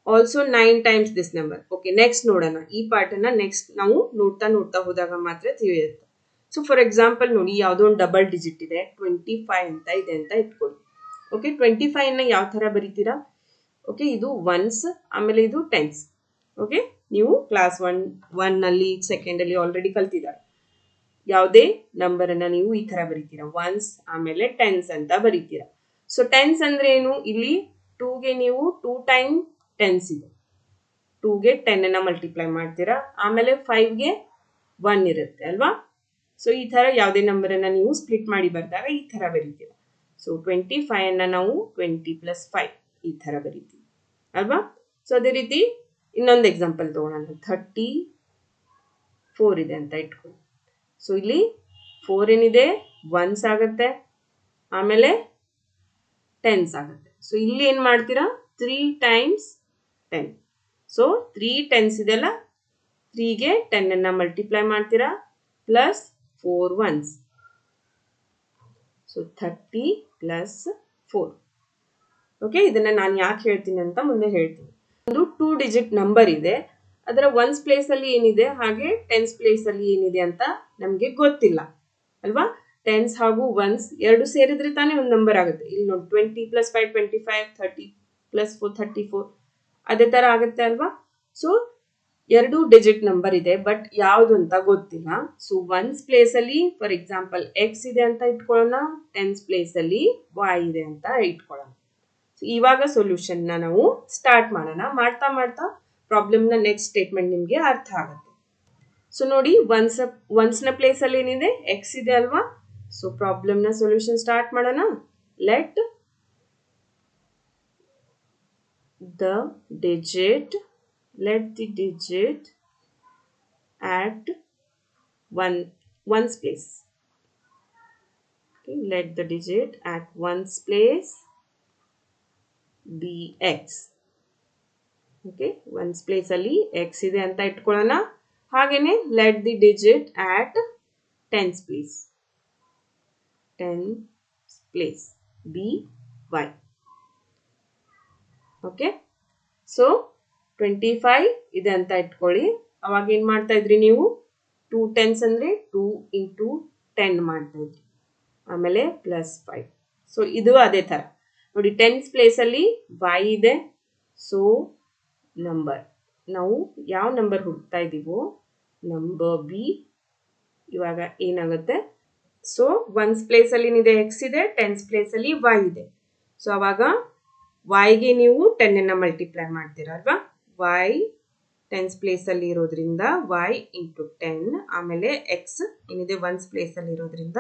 Also 9 times this number. Okay, next ನೋಡೋಣ. ಈ ಪಾರ್ಟನ್ನು ನೆಕ್ಸ್ಟ್ ನಾವು ನೋಡ್ತಾ ಹೋದಾಗ ಮಾತ್ರ ತಿಳಿಯುತ್ತೆ. ಸೊ ಫಾರ್ ಎಕ್ಸಾಂಪಲ್ ನೋಡಿ, ಯಾವುದೋ ಒಂದು ಡಬಲ್ ಡಿಜಿಟ್ ಇದೆ, 25 ಅಂತ ಇದೆ ಅಂತ ಇಟ್ಕೊಳ್ಳಿ. ಓಕೆ, 25ನ ಯಾವ ಥರ ಬರೀತೀರಾ, ಓಕೆ ಇದು ಒನ್ಸ್, ಆಮೇಲೆ ಇದು ಟೆನ್ಸ್. ಓಕೆ, ನೀವು ಕ್ಲಾಸ್ 1ನಲ್ಲಿ ಸೆಕೆಂಡಲ್ಲಿ ಆಲ್ರೆಡಿ ಕಲ್ತಿದ್ದಾರೆ. ಯಾವುದೇ ನಂಬರನ್ನು ನೀವು ಈ ಥರ ಬರೀತೀರಾ, ಒನ್ಸ್ ಆಮೇಲೆ ಟೆನ್ಸ್ ಅಂತ ಬರೀತೀರಾ. ಸೊ ಟೆನ್ಸ್ ಅಂದರೆ ಏನು, ಇಲ್ಲಿ 2ಗೆ ನೀವು 2 ಟೈಮ್ ಟೆನ್ಸ್ ಇದೆ, 2ಗೆ 10 ಮಲ್ಟಿಪ್ಲೈ ಮಾಡ್ತೀರಾ, ಆಮೇಲೆ 5ಗೆ 1 ಇರುತ್ತೆ ಅಲ್ವಾ. ಸೊ ಈ ಥರ ಯಾವುದೇ ನಂಬರನ್ನು ನೀವು ಸ್ಪ್ಲಿಟ್ ಮಾಡಿ ಬರೆದಾಗ ಈ ಥರ ಬರೀತೀರಾ. ಸೊ 25ನ್ನು ನಾವು 20 + 5 ಈ ಥರ ಬರೀತೀವಿ ಅಲ್ವಾ. ಸೊ ಅದೇ ರೀತಿ ಇನ್ನೊಂದು ಎಕ್ಸಾಂಪಲ್ ತೊಗೊಳ್ಳೋಣ. 34 ಇದೆ ಅಂತ ಇಟ್ಕೊಳ್ಳಿ. ಸೊ ಇಲ್ಲಿ 4 ಏನಿದೆ ಒನ್ಸ್ ಆಗುತ್ತೆ, ಆಮೇಲೆ ಟೆನ್ಸ್ ಆಗುತ್ತೆ. ಸೊ ಇಲ್ಲಿ ಏನು ಮಾಡ್ತೀರಾ, 3 times 10. ಸೊ 3 ಟೆನ್ಸ್ ಇದೆಲ್ಲ, 3ಗೆ 10 ಮಲ್ಟಿಪ್ಲೈ ಮಾಡ್ತೀರಾ, ಪ್ಲಸ್ 4 ಒನ್ಸ್. ಸೊ 30 + 4. ಓಕೆ, ಇದನ್ನು ನಾನು ಯಾಕೆ ಹೇಳ್ತೀನಿ ಅಂತ ಮುಂದೆ ಹೇಳ್ತೀನಿ. ಒಂದು 2 ಡಿಜಿಟ್ ನಂಬರ್ ಇದೆ, ಅದರ ಒನ್ಸ್ ಪ್ಲೇಸಲ್ಲಿ ಏನಿದೆ ಹಾಗೆ ಟೆನ್ಸ್ ಪ್ಲೇಸಲ್ಲಿ ಏನಿದೆ ಅಂತ ನಮಗೆ ಗೊತ್ತಿಲ್ಲ ಅಲ್ವಾ. ಟೆನ್ಸ್ ಹಾಗೂ ಒನ್ಸ್ ಎರಡು ಸೇರಿದ್ರೆ ತಾನೇ ಒಂದು ನಂಬರ್ ಆಗುತ್ತೆ. ಇಲ್ಲಿ ನೋಡಿ 20 + 5 25, 30 + 4 34, ಅದೇ ಥರ ಆಗುತ್ತೆ ಅಲ್ವಾ. ಸೊ 2 ಡಿಜಿಟ್ ನಂಬರ್ ಇದೆ, ಬಟ್ ಯಾವುದು ಅಂತ ಗೊತ್ತಿಲ್ಲ. ಸೊ ಒನ್ಸ್ ಪ್ಲೇಸಲ್ಲಿ ಫಾರ್ ಎಕ್ಸಾಂಪಲ್ ಎಕ್ಸ್ ಇದೆ ಅಂತ ಇಟ್ಕೊಳ್ಳೋಣ, ಟೆನ್ಸ್ ಪ್ಲೇಸಲ್ಲಿ y ಇದೆ ಅಂತ ಇಟ್ಕೊಳ್ಳೋಣ. ಸೊ ಇವಾಗ ಸೊಲ್ಯೂಷನ್ನ ನಾವು ಸ್ಟಾರ್ಟ್ ಮಾಡೋಣ. ಮಾಡ್ತಾ ಪ್ರಾಬ್ಲಮ್ನ ನೆಕ್ಸ್ಟ್ ಸ್ಟೇಟ್ಮೆಂಟ್ ನಿಮಗೆ ಅರ್ಥ ಆಗುತ್ತೆ. ಸೊ ನೋಡಿ, ಒನ್ಸ್ನ ಪ್ಲೇಸಲ್ಲಿ ಏನಿದೆ, ಎಕ್ಸ್ ಇದೆ ಅಲ್ವಾ. ಸೊ ಪ್ರಾಬ್ಲಮ್ನ ಸೊಲ್ಯೂಷನ್ ಸ್ಟಾರ್ಟ್ ಮಾಡೋಣ. Let the digit at ones place. Okay, let the digit at ones place be x. Okay, ones place ಅಲ್ಲಿ x ಇದೆ ಅಂತ ಇಟ್ಕೊಳ್ಳೋಣ. ಹಾಗೇನೆ let the digit at tens place be y. Okay, so 25 ಇದೆ ಅಂತ ಇಟ್ಕೊಳ್ಳಿ. ಅವಾಗ ಏನು ಮಾಡ್ತಾ ಇದ್ರಿ ನೀವು 2 ಟೆನ್ಸ್ ಅಂದರೆ 2 ಇಂಟು 10 ಮಾಡ್ತಾ ಇದ್ರಿ, ಆಮೇಲೆ +5. ಸೊ ಇದು ಅದೇ ಥರ ನೋಡಿ, ಟೆನ್ಸ್ ಪ್ಲೇಸಲ್ಲಿ y ಇದೆ. ಸೊ ನಂಬರ್ ನಾವು ಯಾವ ನಂಬರ್ ಹುಡುಕ್ತಾ ಇದ್ದೀವೋ ನಂಬರ್ ಬಿ ಇವಾಗ ಏನಾಗುತ್ತೆ, ಸೊ ಒನ್ಸ್ ಪ್ಲೇಸಲ್ಲಿ ಏನಿದೆ ಎಕ್ಸ್ ಇದೆ, ಟೆನ್ಸ್ ಪ್ಲೇಸಲ್ಲಿ ವೈ ಇದೆ. ಸೊ ಅವಾಗ ವೈಗೆ ನೀವು 10 ಮಲ್ಟಿಪ್ಲೈ ಮಾಡ್ತೀರಾ ಅಲ್ವಾ, ವೈ ಟೆನ್ಸ್ ಪ್ಲೇಸಲ್ಲಿ ಇರೋದ್ರಿಂದ ವೈ ಇಂಟು 10, ಆಮೇಲೆ ಎಕ್ಸ್ ಏನಿದೆ ಒನ್ಸ್ ಪ್ಲೇಸಲ್ಲಿ ಇರೋದ್ರಿಂದ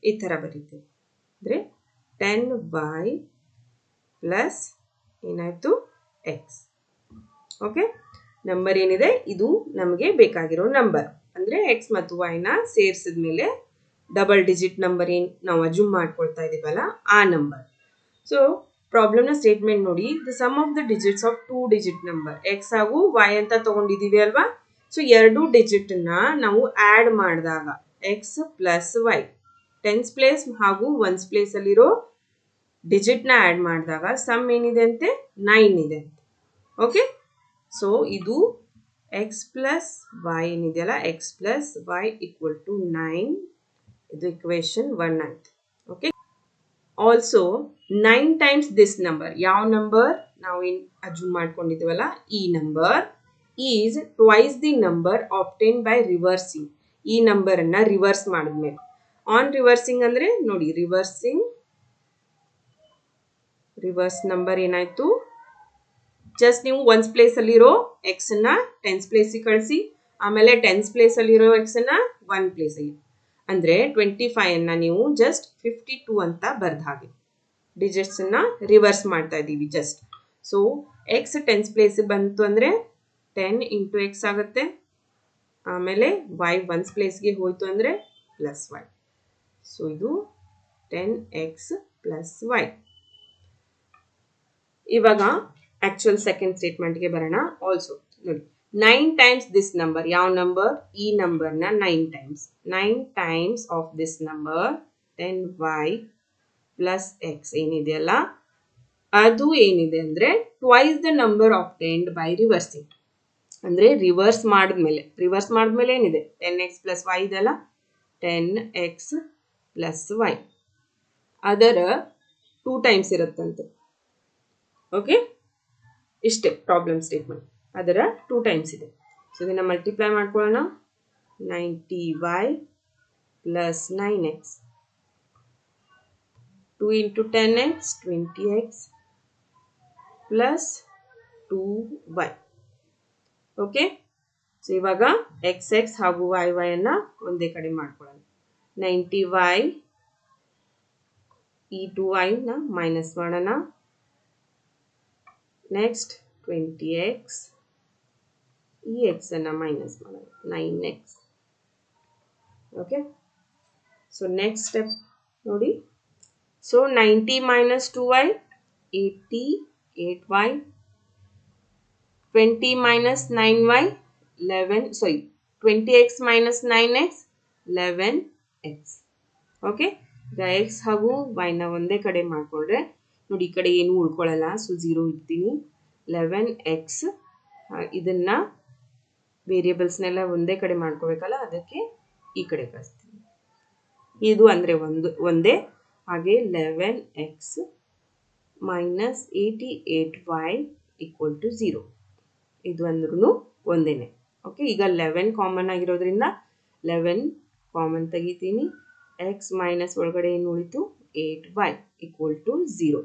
ಈ ಥರ ಬರೀತೀವಿ, ಅಂದರೆ 10y ಪ್ಲಸ್ ಏನಾಯಿತು ಎಕ್ಸ್. ಓಕೆ, ನಂಬರ್ ಏನಿದೆ ಇದು ನಮಗೆ ಬೇಕಾಗಿರೋ ನಂಬರ್, ಅಂದರೆ ಎಕ್ಸ್ ಮತ್ತು ವೈನ ಸೇರಿಸಿದ ಮೇಲೆ ಡಬಲ್ ಡಿಜಿಟ್ ನಂಬರ್ ಏನು ನಾವು ಅಜ್ಯೂಮ್ ಮಾಡ್ಕೊಳ್ತಾ ಇದ್ದೀವಲ್ಲ ಆ ನಂಬರ್. ಸೊ ಪ್ರಾಬ್ಲಮ್ನ ಸ್ಟೇಟ್ಮೆಂಟ್ ನೋಡಿ, the sum of the digits of 2 digit number X ಹಾಗೂ ವೈ ಅಂತ ತಗೊಂಡಿದ್ದೀವಿ ಅಲ್ವಾ. ಸೊ 2 ಡಿಜಿಟನ್ನ ನಾವು ಆ್ಯಡ್ ಮಾಡಿದಾಗ X plus Y, tens place ಹಾಗೂ ಒನ್ಸ್ ಪ್ಲೇಸಲ್ಲಿರೋ ಡಿಜಿಟ್ನ ಆ್ಯಡ್ ಮಾಡಿದಾಗ ಸಮ್ ಏನಿದೆ ಅಂತೆ 9 ಇದೆ ಅಂತೆ. ಓಕೆ, ಸೊ ಇದು ಎಕ್ಸ್ ಪ್ಲಸ್ ವೈ ಏನಿದೆಯಲ್ಲ, X plus Y equal to 9, ಇದು ಇಕ್ವೇಶನ್ 1 ಆಯ್ತು. Okay, also 9 times this number, ಯಾವ ನಂಬರ್ ನಾವು ಏನು ಅಜ್ಯೂಮ್ ಮಾಡ್ಕೊಂಡಿದ್ದೀವಲ್ಲ ಈ number is twice the number obtain by reversing. ಈ ನಂಬರನ್ನು ರಿವರ್ಸ್ ಮಾಡಿದ್ಮೇಲೆ, ಆನ್ ರಿವರ್ಸಿಂಗ್ ಅಂದರೆ ನೋಡಿ, ರಿವರ್ಸ್ ನಂಬರ್ ಏನಾಯಿತು, ಜಸ್ಟ್ ನೀವು ಒನ್ಸ್ ಪ್ಲೇಸಲ್ಲಿರೋ ಎಕ್ಸನ್ನು ಟೆನ್ಸ್ ಪ್ಲೇಸಿಗೆ ಕಳಿಸಿ, ಆಮೇಲೆ ಟೆನ್ಸ್ ಪ್ಲೇಸಲ್ಲಿರೋ ಎಕ್ಸನ್ನು ಒನ್ ಪ್ಲೇಸಿಗೆ, ಅಂದರೆ 25ಅನ್ನು ನೀವು ಜಸ್ಟ್ 52 ಅಂತ ಬರ್ದ ಹಾಗೆ ಡಿಜಿಟ್ಸನ್ನು ರಿವರ್ಸ್ ಮಾಡ್ತಾ ಇದ್ದೀವಿ ಜಸ್ಟ್. ಸೊ ಎಕ್ಸ್ ಟೆನ್ಸ್ ಪ್ಲೇಸಿಗೆ ಬಂತು ಅಂದರೆ 10 ಇಂಟು ಎಕ್ಸ್ ಆಗುತ್ತೆ, ಆಮೇಲೆ ವೈ ಒನ್ಸ್ ಪ್ಲೇಸ್ಗೆ ಹೋಯಿತು ಅಂದರೆ ಪ್ಲಸ್ ವೈ. ಸೊ ಇದು 10x ಪ್ಲಸ್ ವೈ. ಇವಾಗ ಆಕ್ಚುಯಲ್ ಸೆಕೆಂಡ್ ಸ್ಟೇಟ್ಮೆಂಟ್ಗೆ ಬರೋಣ. ಆಲ್ಸೋ ನೋಡಿ, 9 ಟೈಮ್ಸ್ ದಿಸ್ ನಂಬರ್, ಯಾವ ನಂಬರ್ ಈ ನಂಬರ್ನ 9 times of this number 10y plus x ಏನಿದೆಯಲ್ಲ ಅದು ಏನಿದೆ ಅಂದರೆ twice the number obtained by reversing. ಅಂದರೆ ರಿವರ್ಸ್ ಮಾಡಿದ್ಮೇಲೆ ಏನಿದೆ 10x ಪ್ಲಸ್ ವೈ ಇದೆಯಲ್ಲ, 10x ಪ್ಲಸ್ ವೈ ಅದರ 2 ಟೈಮ್ಸ್ ಇರುತ್ತಂತೆ. ಓಕೆ, ಇಷ್ಟೇ ಪ್ರಾಬ್ಲಮ್ ಸ್ಟೇಟ್ಮೆಂಟ್, ಅದರ 2 ಟೈಮ್ಸ್ ಇದೆ. ಸೊ ಇದನ್ನು ಮಲ್ಟಿಪ್ಲೈ ಮಾಡ್ಕೊಳ್ಳೋಣ, 90y plus 9x, 2 into 10x 20x plus 2y. Okay, so ಇವಾಗ ಎಕ್ಸ್ ಎಕ್ಸ್ ಹಾಗೂ ವೈ ಅನ್ನು ಒಂದೇ ಕಡೆ ಮಾಡ್ಕೊಳ್ಳೋಣ. 90y ಈ 2yನ ಮೈನಸ್ ಮಾಡೋಣ, ನೆಕ್ಸ್ಟ್ 20x ಈ ಎಕ್ಸನ್ನು ಮೈನಸ್ ಮಾಡೋಣ, 9x. Okay, so next step ನೋಡಿ, so 90 minus 2y 88y, 20 minus 9y 11, sorry 20x minus 9x 11x. Okay, ಈಗ ಎಕ್ಸ್ ಹಾಗೂ ವೈನ ಒಂದೇ ಕಡೆ ಮಾಡಿಕೊಂಡ್ರೆ ನೋಡಿ ಈ ಕಡೆ ಏನು ಉಳ್ಕೊಳ್ಳಲ್ಲ, ಸೊ 0 ಇಡ್ತೀನಿ. 11x ಇದನ್ನು ವೇರಿಯೇಬಲ್ಸ್ನೆಲ್ಲ ಒಂದೇ ಕಡೆ ಮಾಡ್ಕೋಬೇಕಲ್ಲ, ಅದಕ್ಕೆ ಈ ಕಡೆ ಕಳಿಸ್ತೀನಿ. ಇದು ಅಂದರೆ ಒಂದೇ, ಹಾಗೆ 11x minus 88y equal to 0, ಇದು ಅಂದ್ರೂ ಒಂದೇನೆ. ಓಕೆ, ಈಗ 11 ಕಾಮನ್ ಆಗಿರೋದ್ರಿಂದ 11 ಕಾಮನ್ ತೆಗಿತೀನಿ, ಎಕ್ಸ್ ಮೈನಸ್ ಒಳಗಡೆ ಏನು ಉಳಿತು 8y ಈಕ್ವಲ್ ಟು 0.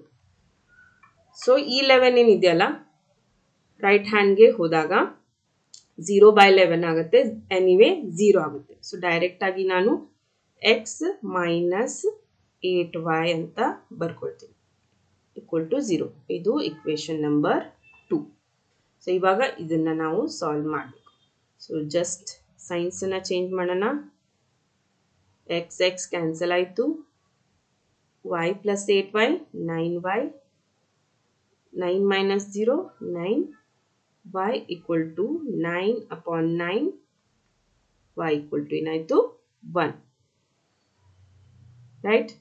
ಸೊ ಈ 11 ಏನಿದೆಯಲ್ಲ ರೈಟ್ ಹ್ಯಾಂಡ್ಗೆ ಹೋದಾಗ 0/11 ಆಗುತ್ತೆ, ಎನಿವೇ 0 ಆಗುತ್ತೆ. ಸೊ ಡೈರೆಕ್ಟಾಗಿ ನಾನು ಎಕ್ಸ್ ಮೈನಸ್ 8y ಅಂತ ಬರ್ಕೊಳ್ತೀನಿ ಈಕ್ವಲ್ ಟು 0. ಇದು ಇಕ್ವೇಶನ್ ನಂಬರ್ 2. ಸೊ ಇವಾಗ ಇದನ್ನು ನಾವು ಸಾಲ್ವ್ ಮಾಡಬೇಕು. ಸೊ ಜಸ್ಟ್ ಸೈನ್ಸನ್ನು ಚೇಂಜ್ ಮಾಡೋಣ, ಎಕ್ಸ್ ಎಕ್ಸ್ ಕ್ಯಾನ್ಸಲ್ ಆಯಿತು, y plus 8y 9y, 9 minus 0 9, y equal to 9/9, y equal to ಏನಾಯಿತು 1, ರೈಟ್.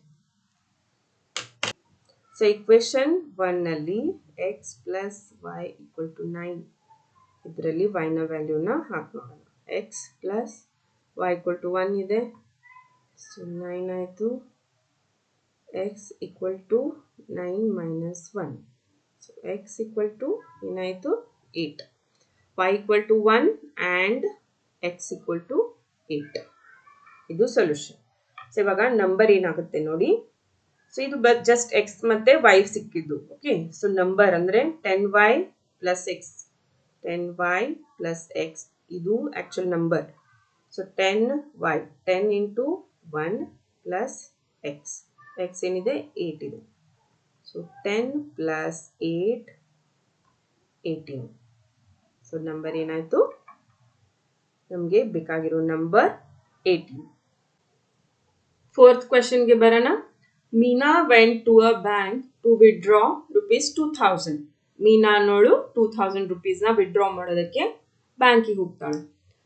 ಸೊ ಇಕ್ವೇಶನ್ 1ನಲ್ಲಿ x plus y equal to 9 ಇದರಲ್ಲಿ y ನ ವ್ಯಾಲ್ಯೂನ ಹಾಕಿ ನೋಡೋಣ. x plus y equal to 1 ಇದೆ. ಸೊ 9 ಆಯಿತು. x equal to 9 minus 1. So x equal to ಏನಾಯಿತು 8. y equal to 1 and x equal to 8. ಇದು ಸೊಲ್ಯೂಷನ್. ಸೊ ಇವಾಗ ನಂಬರ್ ಏನಾಗುತ್ತೆ ನೋಡಿ. ಸೊ ಇದು ಜಸ್ಟ್ x ಮತ್ತೆ y ಸಿಕ್ಕಿದ್ದು. ಓಕೆ, ಸೊ ನಂಬರ್ ಅಂದರೆ 10y plus x, 10y plus x ಇದು actual number. So 10y, 10 into 1 plus x, x ಏನಿದೆ 8 ಇದೆ. So 10 plus 8, 18. ಸೊ ನಂಬರ್ ಏನಾಯಿತು, ನಮಗೆ ಬೇಕಾಗಿರೋ ನಂಬರ್ 18. ಫೋರ್ತ್ ಕ್ವೆಶನ್ಗೆ ಬರೋಣ. Meena went to a bank to withdraw rupees 2000. Meena ಅನ್ನೋಳು 2000 ರುಪೀಸ್ನ ವಿಡ್ರಾ ಮಾಡೋದಕ್ಕೆ ಬ್ಯಾಂಕಿಗೆ ಹೋಗ್ತಾಳೆ.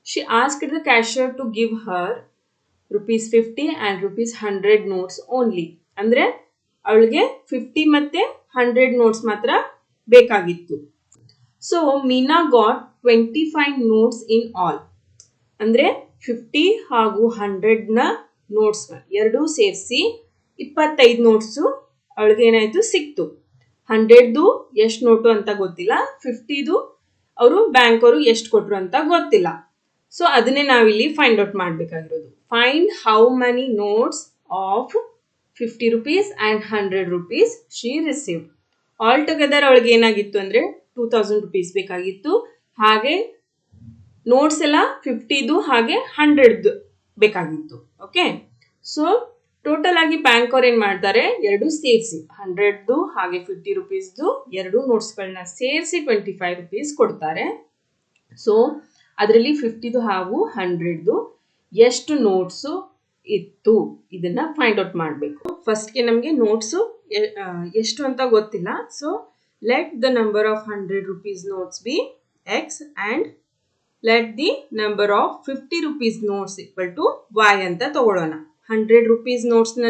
She asked the cashier to give her rupees 50 and rupees 100 notes only. ಅಂದರೆ ಅವಳಿಗೆ 50 ಮತ್ತು 100 ನೋಟ್ಸ್ ಮಾತ್ರ ಬೇಕಾಗಿತ್ತು. So Meena got 25 notes in all. ಅಂದರೆ 50 ಹಾಗೂ 100ನ ನೋಟ್ಸ್ ಎರಡೂ ಸೇರಿಸಿ 25 ನೋಟ್ಸು ಅವಳಿಗೆ ಏನಾಯಿತು ಸಿಕ್ತು. 100ದು ಎಷ್ಟು ನೋಟು ಅಂತ ಗೊತ್ತಿಲ್ಲ, 50ದು ಅವರು ಬ್ಯಾಂಕ್ ಅವರು ಎಷ್ಟು ಕೊಟ್ಟರು ಅಂತ ಗೊತ್ತಿಲ್ಲ. ಸೊ ಅದನ್ನೇ ನಾವಿಲ್ಲಿ ಫೈಂಡ್ ಔಟ್ ಮಾಡಬೇಕಾಗಿರೋದು. Find how many notes of 50 rupees and 100 rupees she received. All together ಅವಳಿಗೆ ಏನಾಗಿತ್ತು ಅಂದರೆ 2000 ರುಪೀಸ್ ಬೇಕಾಗಿತ್ತು. ಹಾಗೆ ನೋಟ್ಸ್ ಎಲ್ಲ 50ದು ಹಾಗೆ 100ದು ಬೇಕಾಗಿತ್ತು. ಓಕೆ, ಸೊ ಟೋಟಲ್ ಆಗಿ ಬ್ಯಾಂಕ್ ಅವ್ರು ಏನು ಮಾಡ್ತಾರೆ, ಎರಡು ಸೇರಿಸಿ 100ದು ಹಾಗೆ 50 ರುಪೀಸ್ದು ಎರಡು ನೋಟ್ಸ್ಗಳನ್ನ ಸೇರಿಸಿ 25 ರುಪೀಸ್ ಕೊಡ್ತಾರೆ. ಸೊ ಅದರಲ್ಲಿ 50ದು ಹಾಗೂ 100ದು ಎಷ್ಟು ನೋಟ್ಸು ಇತ್ತು ಇದನ್ನ ಫೈಂಡ್ ಔಟ್ ಮಾಡಬೇಕು. ಫಸ್ಟ್ಗೆ ನಮಗೆ ನೋಟ್ಸು ಎಷ್ಟು ಅಂತ ಗೊತ್ತಿಲ್ಲ. So let the number of 100 rupees notes be X and let the number of 50 rupees notes equal to y ಅಂತ ತಗೊಳ್ಳೋಣ. 100 ರುಪೀಸ್ ನೋಟ್ಸ್ನ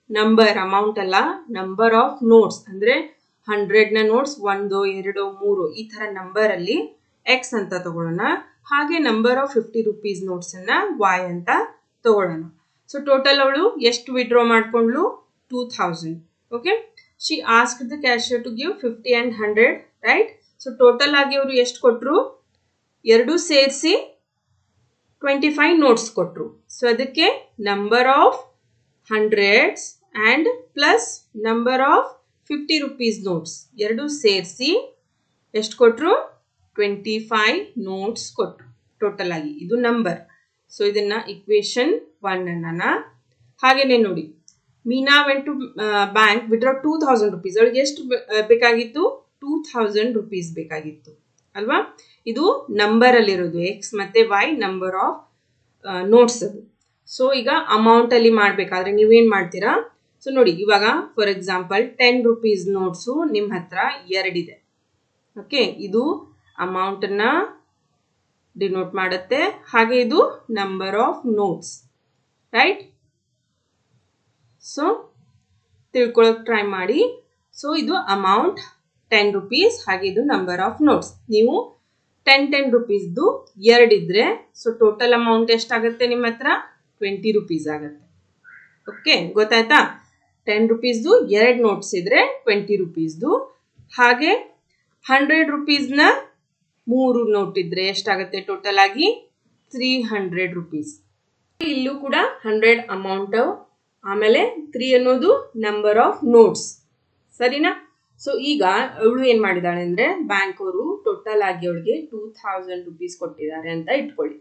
ನಂಬರ್ ಅಮೌಂಟ್ ಅಲ್ಲ, ನಂಬರ್ ಆಫ್ ನೋಟ್ಸ್ ಅಂದರೆ 100ನ ನೋಟ್ಸ್ 1 2 3 ಈ ಥರ ನಂಬರಲ್ಲಿ ಎಕ್ಸ್ ಅಂತ ತಗೊಳ್ಳೋಣ. ಹಾಗೆ ನಂಬರ್ ಆಫ್ 50 ರುಪೀಸ್ ನೋಟ್ಸನ್ನು y ಅಂತ ತಗೊಳ್ಳೋಣ. ಸೊ ಟೋಟಲ್ ಅವಳು ಎಷ್ಟು ವಿಡ್ರಾ ಮಾಡ್ಕೊಂಡ್ಲು, 2000. Okay, she asked the cashier to give 50 and 100, right. So total ಆಗಿ ಅವರು ಎಷ್ಟು ಕೊಟ್ಟರು, ಎರಡೂ ಸೇರಿಸಿ 25 ನೋಟ್ಸ್ ಕೊಟ್ಟರು. ಸೊ ಅದಕ್ಕೆ number of 100s and plus number of 50 rupees notes ಎರಡೂ ಸೇರಿಸಿ ಎಷ್ಟು ಕೊಟ್ಟರು, 25 ನೋಟ್ಸ್ ಕೊಟ್ಟರು ಟೋಟಲ್ ಆಗಿ. ಇದು ನಂಬರ್. ಸೊ ಇದನ್ನು ಇಕ್ವೇಶನ್ 1 ಅನ್ನೋಣ. ಹಾಗೆಯೇ ನೋಡಿ, Meena went to bank withdraw 2000 rupees. ಅವಳಿಗೆ ಎಷ್ಟು ಬೇಕಾಗಿತ್ತು, 2000 ರುಪೀಸ್ ಬೇಕಾಗಿತ್ತು ಅಲ್ವಾ. ಇದು ನಂಬರಲ್ಲಿರೋದು, ಎಕ್ಸ್ ಮತ್ತು ವೈ ನಂಬರ್ ಆಫ್ ನೋಟ್ಸ್ ಅದು. ಸೊ ಈಗ ಅಮೌಂಟಲ್ಲಿ ಮಾಡಬೇಕಾದ್ರೆ ನೀವೇನು ಮಾಡ್ತೀರಾ, ಸೊ ನೋಡಿ ಇವಾಗ ಫಾರ್ ಎಕ್ಸಾಂಪಲ್ 10 ರುಪೀಸ್ ನೋಟ್ಸು ನಿಮ್ಮ ಹತ್ರ 2 ಇದೆ. ಓಕೆ, ಇದು ಅಮೌಂಟನ್ನು ಡಿನೋಟ್ ಮಾಡುತ್ತೆ, ಹಾಗೆ ಇದು number of notes, right. So ತಿಳ್ಕೊಳ್ಳೋಕೆ ಟ್ರೈ ಮಾಡಿ. ಸೊ ಇದು ಅಮೌಂಟ್ 10 ರುಪೀಸ್, ಹಾಗೆ ಇದು ನಂಬರ್ ಆಫ್ ನೋಟ್ಸ್. ನೀವು 10 ರುಪೀಸ್ದು 2 ಇದ್ರೆ ಸೊ ಟೋಟಲ್ ಅಮೌಂಟ್ ಎಷ್ಟಾಗುತ್ತೆ ನಿಮ್ಮ ಹತ್ರ, 20 ರುಪೀಸ್ ಆಗುತ್ತೆ. ಓಕೆ, ಗೊತ್ತಾಯ್ತಾ. 10 ರುಪೀಸ್ದು 2 ನೋಟ್ಸ್ ಇದ್ರೆ 20 ರುಪೀಸ್ದು, ಹಾಗೆ 100 ರುಪೀಸ್ನ 3 ನೋಟ್ ಇದ್ರೆ ಎಷ್ಟಾಗುತ್ತೆ ಟೋಟಲ್ ಆಗಿ, 300 ರುಪೀಸ್. ಇಲ್ಲೂ ಕೂಡ 100 ಅಮೌಂಟ್, ಆಮೇಲೆ 3 ಅನ್ನೋದು ನಂಬರ್ ಆಫ್ ನೋಟ್ಸ್, ಸರಿನಾ. ಸೊ ಈಗ ಅವಳು ಏನು ಮಾಡಿದಾಳೆ ಅಂದರೆ, ಬ್ಯಾಂಕ್ ಅವರು ಟೋಟಲ್ ಆಗಿ ಅವಳಿಗೆ 2000 ರುಪೀಸ್ ಕೊಟ್ಟಿದ್ದಾರೆ ಅಂತ ಇಟ್ಕೊಳ್ಳಿ.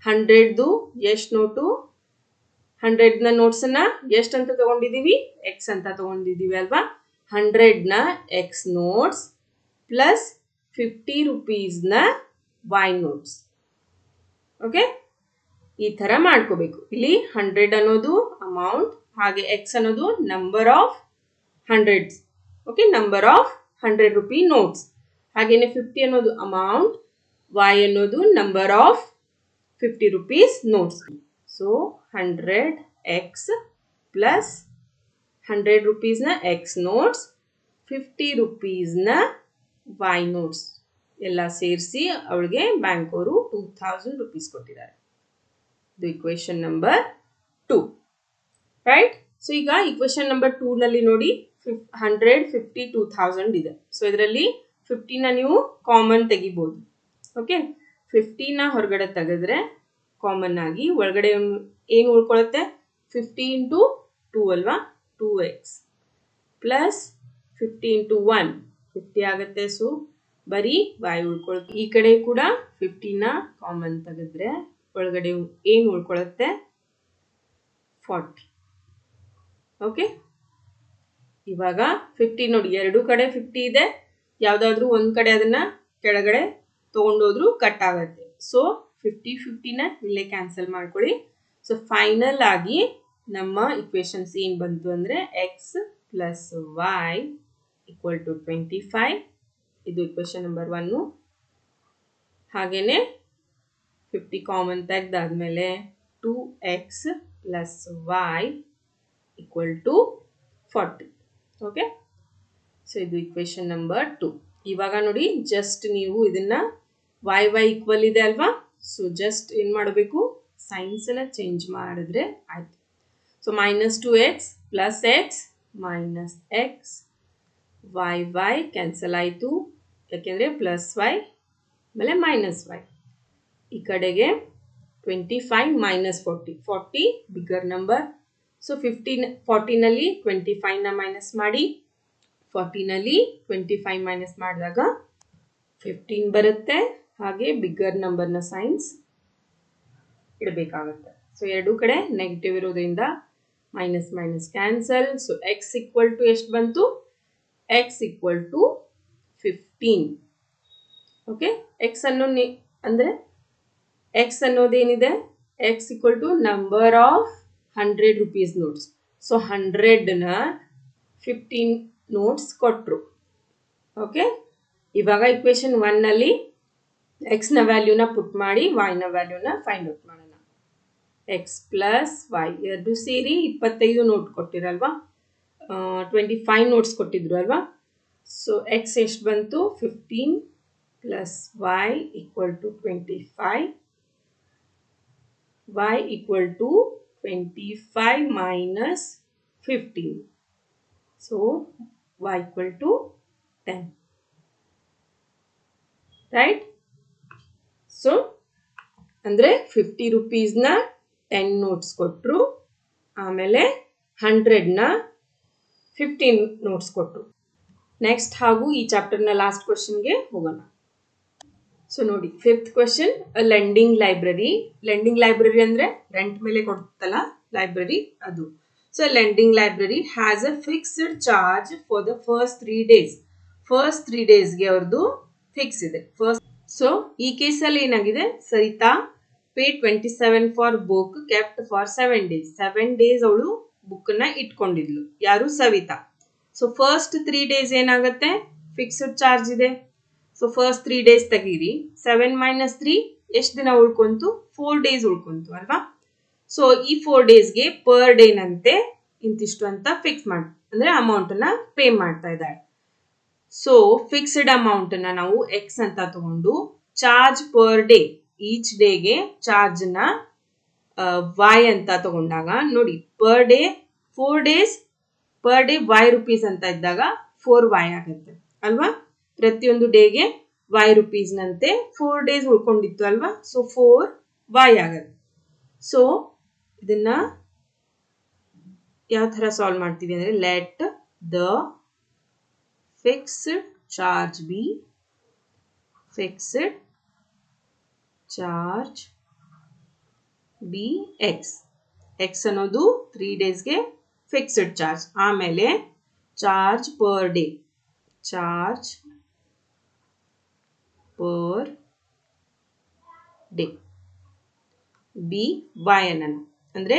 100ದು ಎಷ್ಟು ನೋಟು, 100ನ ನೋಟ್ಸನ್ನು ಎಷ್ಟು ಅಂತ ತೊಗೊಂಡಿದ್ದೀವಿ, ಎಕ್ಸ್ ಅಂತ ತೊಗೊಂಡಿದ್ದೀವಿ ಅಲ್ವಾ. 100ನ ಎಕ್ಸ್ ನೋಟ್ಸ್ ಪ್ಲಸ್ 50 ರುಪೀಸ್ನ ವೈ ನೋಟ್ಸ್. ಓಕೆ, ಈ ಥರ ಮಾಡ್ಕೋಬೇಕು. ಇಲ್ಲಿ 100 ಅನ್ನೋದು ಅಮೌಂಟ್, ಹಾಗೆ ಎಕ್ಸ್ ಅನ್ನೋದು number of 100s. Okay, number of 100 rupee notes. ಹಾಗೆಯೇ 50 ಅನ್ನೋದು ಅಮೌಂಟ್, ವೈ ಅನ್ನೋದು number of 50 rupees notes. So 100x plus 100 ರುಪೀಸ್ನ ಎಕ್ಸ್ ನೋಟ್ಸ್, 50 ರುಪೀಸ್ನ ವೈ ನೋಟ್ಸ್. ಎಲ್ಲ ಸೇರಿಸಿ ಅವಳಿಗೆ ಬ್ಯಾಂಕ್ ಅವರು 2000 rupees ಕೊಟ್ಟಿದ್ದಾರೆ. ಇದು ಇಕ್ವೇಶನ್ ನಂಬರ್ 2, ರೈಟ್. ಸೊ ಈಗ ಇಕ್ವೇಶನ್ ನಂಬರ್ 2 ನಲ್ಲಿ ನೋಡಿ 152,000 ಇದೆ. ಸೊ ಇದರಲ್ಲಿ 50ನ ನೀವು ಕಾಮನ್ ತೆಗಿಬಹುದು. ಓಕೆ, 50ನ ಹೊರಗಡೆ ತೆಗೆದ್ರೆ ಕಾಮನ್ ಆಗಿ ಒಳಗಡೆ ಏನು ಉಳ್ಕೊಳ್ಳುತ್ತೆ, 50 ಇಂಟು 2 ಅಲ್ವಾ, 2x ಪ್ಲಸ್ 50 ಇಂಟು 1 50 ಆಗುತ್ತೆ. ಸೊ ಬರೀ y ಉಳ್ಕೊಳುತ್ತೆ. ಈ ಕಡೆ ಕೂಡ 50ನ ಕಾಮನ್ ತೆಗೆದ್ರೆ ಒಳಗಡೆ ಏನು ಉಳ್ಕೊಳ್ಳುತ್ತೆ, 40. ಓಕೆ, ಇವಾಗ 50 ನೋಡಿ, ಎರಡು ಕಡೆ 50 ಇದೆ. ಯಾವುದಾದ್ರೂ ಒಂದು ಕಡೆ ಅದನ್ನ ಕೆಳಗಡೆ ತಗೊಂಡೋದ್ರು ಕಟ್ ಆಗುತ್ತೆ. ಸೊ 50ನ ಇಲ್ಲೇ ಕ್ಯಾನ್ಸಲ್ ಮಾಡ್ಕೊಳ್ಳಿ. ಸೊ ಫೈನಲ್ ಆಗಿ ನಮ್ಮ ಇಕ್ವೇಶನ್ಸ್ ಏನು ಬಂತು ಅಂದರೆ x plus y equal to 25. ಇದು ಇಕ್ವೇಶನ್ ನಂಬರ್ 1. ಹಾಗೇನೆ 50 ಕಾಮನ್ ತೆಗೆದಾದ್ಮೇಲೆ 2x plus y equal to 40. Okay, so ಇದು ಇಕ್ವೇಶನ್ ನಂಬರ್ 2. ಇವಾಗ ನೋಡಿ, ಜಸ್ಟ್ ನೀವು ಇದನ್ನ y ಈಕ್ವಲ್ ಇದೆ ಅಲ್ವಾ, ಸೊ ಜಸ್ಟ್ ಏನು ಮಾಡಬೇಕು, ಸೈನ್ಸನ್ನ ಚೇಂಜ್ ಮಾಡಿದ್ರೆ ಆಯ್ತು. So -2x plus x minus x y cancel ಆಯಿತು, ಯಾಕೆಂದರೆ ಪ್ಲಸ್ y ಆಮೇಲೆ ಮೈನಸ್ y. ಈ ಕಡೆಗೆ 25 ಮೈನಸ್ 40 ಬಿಗ್ಗರ್ ನಂಬರ್. ಸೊ 40ನಲ್ಲಿ 25ನ ಮೈನಸ್ ಮಾಡಿ, 40ನಲ್ಲಿ 25 ಮೈನಸ್ ಮಾಡಿದಾಗ 15 ಬರುತ್ತೆ. ಹಾಗೆ ಬಿಗ್ಗರ್ ನಂಬರ್ನ ಸೈನ್ಸ್ ಇಡಬೇಕಾಗುತ್ತೆ. ಸೊ ಎರಡೂ ಕಡೆ ನೆಗೆಟಿವ್ ಇರೋದ್ರಿಂದ minus minus cancel. So x equal to ಎಷ್ಟು ಬಂತು, x equal to 15. Okay, x ಅಂದರೆ x ಅನ್ನೋದೇನಿದೆ, x equal to number of 100 rupees notes. So 100ನ 15 ನೋಟ್ಸ್ ಕೊಟ್ಟರು. ಓಕೆ, ಇವಾಗ ಇಕ್ವೇಶನ್ 1ನಲ್ಲಿ ಎಕ್ಸ್ನ ವ್ಯಾಲ್ಯೂನ ಪುಟ್ ಮಾಡಿ y ನ ವ್ಯಾಲ್ಯೂನ ಫೈಂಡ್ ಔಟ್ ಮಾಡೋಣ. x ಪ್ಲಸ್ y ಎರಡು ಸೇರಿ 25 ನೋಟ್ ಕೊಟ್ಟಿರಲ್ವಾ, 25 ನೋಟ್ಸ್ ಕೊಟ್ಟಿದ್ರು ಅಲ್ವಾ. ಸೊ x ಎಷ್ಟು ಬಂತು, 15 plus y equal to 25. y equal to 25 minus 15. So y equal to 10. Right? So ಅಂದ್ರೆ 50 rupeesನ 10 ನೋಟ್ಸ್ ಕೊಟ್ಟರು, ಆಮೇಲೆ 100ನ 15 ನೋಟ್ಸ್ ಕೊಟ್ಟರು. ನೆಕ್ಸ್ಟ್ ಹಾಗೂ ಈ ಚಾಪ್ಟರ್ನ ಲಾಸ್ಟ್ ಕ್ವೆಶನ್ಗೆ ಹೋಗೋಣ. ಸೊ ನೋಡಿ, 5th question, lending library. Lending library ಅಂದರೆ ರೆಂಟ್ ಮೇಲೆ ಕೊಡ್ತಲ್ಲ ಲೈಬ್ರರಿ ಅದು. So lending library has a fixed charge for the first 3 days. First 3 daysಗೆ ಅವ್ರದ್ದು ಫಿಕ್ಸ್ ಇದೆ. ಸೊ ಈ ಕೇಸಲ್ಲಿ ಏನಾಗಿದೆ, Sarita pay 27 for book kept for 7 days. 7 days ಅವಳು ಬುಕ್ನ ಇಟ್ಕೊಂಡಿದ್ಲು. ಯಾರು, ಸವಿತಾ. ಸೊ ಫಸ್ಟ್ 3 days ಏನಾಗುತ್ತೆ, ಫಿಕ್ಸ್ಡ್ ಚಾರ್ಜ್ ಇದೆ. ಸೊ ಫಸ್ಟ್ 3 days ತೆಗೀರಿ. 7 minus 3 ಎಷ್ಟು ದಿನ ಉಳ್ಕೊಂತು, 4 days ಉಳ್ಕೊಂತು ಅಲ್ವಾ. ಸೊ ಈ 4 daysಗೆ ಪರ್ ಡೇನಂತೆ ಇಂತಿಷ್ಟು ಅಂತ ಫಿಕ್ಸ್ ಮಾಡಿ, ಅಂದರೆ ಅಮೌಂಟನ್ನ ಪೇ ಮಾಡ್ತಾ ಇದ್ದಾಳೆ. ಸೊ ಫಿಕ್ಸ್ಡ್ ಅಮೌಂಟನ್ನ ನಾವು ಎಕ್ಸ್ ಅಂತ ತಗೊಂಡು ಚಾರ್ಜ್ ಪರ್ ಡೇ, ಈಚ್ ಡೇಗೆ ಚಾರ್ಜ್ನ y ಅಂತ ತಗೊಂಡಾಗ ನೋಡಿ, per day 4 days per day y rupees ಅಂತ ಇದ್ದಾಗ 4y ಆಗುತ್ತೆ ಅಲ್ವಾ. ಪ್ರತಿಯೊಂದು ಡೇಗೆ y rupeesನಂತೆ 4 days ಉಳ್ಕೊಂಡಿತ್ತು ಅಲ್ವಾ. ಸೊ 4y ಆಗುತ್ತೆ. ಸೊ ಇದನ್ನ ಯಾವ ಥರ ಸಾಲ್ವ್ ಮಾಡ್ತೀವಿ ಅಂದರೆ, let the fixed charge be fixed charge be x. X ಅನ್ನೋದು 3 daysಗೆ ಫಿಕ್ಸ್ಡ್ ಚಾರ್ಜ್. ಆಮೇಲೆ charge per day, charge per day be y ಅನ್ನೋಣ. ಅಂದರೆ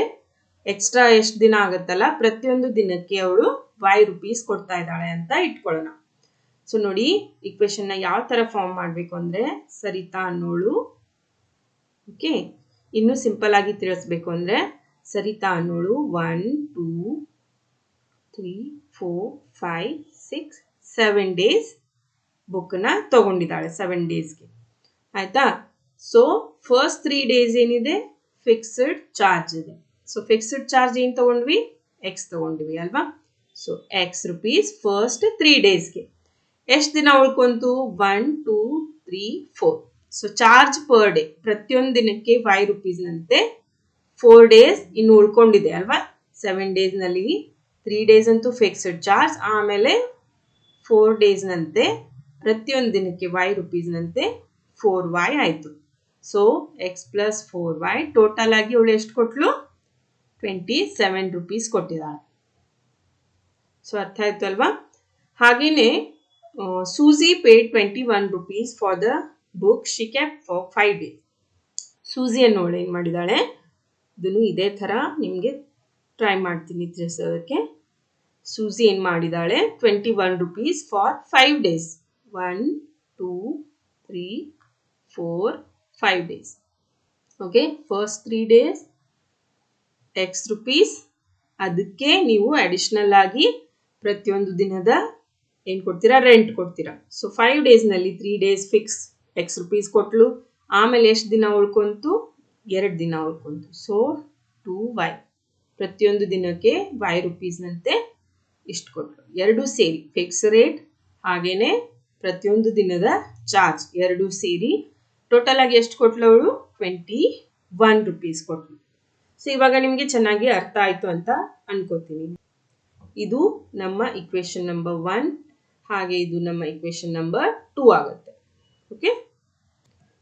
ಎಕ್ಸ್ಟ್ರಾ ಎಷ್ಟು ದಿನ ಆಗುತ್ತಲ್ಲ, ಪ್ರತಿಯೊಂದು ದಿನಕ್ಕೆ ಅವಳು y rupees ಕೊಡ್ತಾ ಇದ್ದಾಳೆ ಅಂತ ಇಟ್ಕೊಳ್ಳೋಣ. ಸೊ ನೋಡಿ, ಇಕ್ವೇಶನ್ನ ಯಾವ ಥರ ಫಾರ್ಮ್ ಮಾಡಬೇಕು ಅಂದರೆ, ಸರಿತಾ ಅನ್ನೋಳು, ಓಕೆ, ಇನ್ನೂ ಸಿಂಪಲ್ ಆಗಿ ತಿಳಿಸ್ಬೇಕು ಅಂದರೆ, ಸರಿತಾ ಅನ್ನೋಳು 1 2 3 4 5 6 7 days ಬುಕ್ನ ತಗೊಂಡಿದ್ದಾಳೆ 7 ಡೇಸ್ಗೆ. ಆಯ್ತಾ? ಸೊ ಫಸ್ಟ್ 3 ಡೇಸ್ ಏನಿದೆ ಫಿಕ್ಸ್ಡ್ ಚಾರ್ಜ್ ಇದೆ. ಸೊ ಫಿಕ್ಸ್ಡ್ ಚಾರ್ಜ್ ಏನು ತಗೊಂಡ್ವಿ? ಎಕ್ಸ್ ತಗೊಂಡ್ವಿ ಅಲ್ವಾ? ಸೊ ಎಕ್ಸ್ ರುಪೀಸ್ ಫಸ್ಟ್ 3 ಡೇಸ್ಗೆ. ಎಷ್ಟು ದಿನ ಉಳ್ಕೊಂತು? 1 2 3 4. ಸೊ ಚಾರ್ಜ್ ಪರ್ ಡೇ ಪ್ರತಿಯೊಂದು ದಿನಕ್ಕೆ 5 ರೂಪೀಸ್ನಂತೆ 4 ಡೇಸ್ ಇನ್ನು ಉಳ್ಕೊಂಡಿದೆ ಅಲ್ವಾ? 7 ಡೇಸ್ನಲ್ಲಿ 3 ಡೇಸ್ ಅಂತೂ ಫಿಕ್ಸ್ಡ್ ಚಾರ್ಜ್, ಆಮೇಲೆ 4 ಡೇಸ್ನಂತೆ ಪ್ರತಿಯೊಂದು ದಿನಕ್ಕೆ 5 ರೂಪೀಸ್ನಂತೆ 4y ಆಯಿತು. So X plus 4y total ಆಗಿ ಅವಳು ಎಷ್ಟು ಕೊಟ್ಲು? 27 ರೂಪೀಸ್ ಕೊಟ್ಟಿದ್ದಾಳೆ. ಸೊ ಅರ್ಥ ಆಯ್ತು ಅಲ್ವಾ? ಹಾಗೇನೆ Susy paid 21 rupees for the book she kept for 5 days. ಸೂಜಿಯನ್ನು ಅವಳು ಏನು ಮಾಡಿದ್ದಾಳೆ? ಇದನ್ನು ಇದೇ ಥರ ನಿಮಗೆ ಟ್ರೈ ಮಾಡ್ತೀನಿ ತಿಳಿಸೋದಕ್ಕೆ. ಸೂಜಿ ಏನು ಮಾಡಿದ್ದಾಳೆ? 21 rupees for 5 days. 1 2 3 4 5 days. Okay, first 3 days X rupees, ಅದಕ್ಕೆ ನೀವು ಅಡಿಷನಲ್ ಆಗಿ ಪ್ರತಿಯೊಂದು ದಿನದ ಏನು ಕೊಡ್ತೀರಾ? ರೆಂಟ್ ಕೊಡ್ತೀರಾ. ಸೊ 5 ಡೇಸ್ನಲ್ಲಿ 3 ಡೇಸ್ ಫಿಕ್ಸ್ ಎಕ್ಸ್ ರುಪೀಸ್ ಕೊಟ್ಲು, ಆಮೇಲೆ ಎಷ್ಟು ದಿನ ಉಳ್ಕೊಂತು? 2 ದಿನ ಉಳ್ಕೊಂತು. ಸೊ 2y ಪ್ರತಿಯೊಂದು ದಿನಕ್ಕೆ 5 ರೂಪೀಸ್ನಂತೆ ಇಷ್ಟು ಕೊಟ್ಲು. ಎರಡೂ ಸೇರಿ ಫಿಕ್ಸ್ ರೇಟ್ ಹಾಗೇನೆ ಪ್ರತಿಯೊಂದು ದಿನದ ಚಾರ್ಜ್ ಎರಡೂ ಸೇರಿ ಟೋಟಲ್ ಆಗಿ ಎಷ್ಟು ಕೊಟ್ಲು ಅವಳು? 21 ರೂಪೀಸ್ ಕೊಟ್ಲು. ಸೊ ಇವಾಗ ನಿಮಗೆ ಚೆನ್ನಾಗಿ ಅರ್ಥ ಆಯಿತು ಅಂತ ಅನ್ಕೋತೀನಿ. ಇದು ನಮ್ಮ ಇಕ್ವೇಶನ್ ನಂಬರ್ 1, ಹಾಗೆ ಇದು ನಮ್ಮ ಇಕ್ವೇಶನ್ ನಂಬರ್ 2 ಆಗುತ್ತೆ. ಓಕೆ,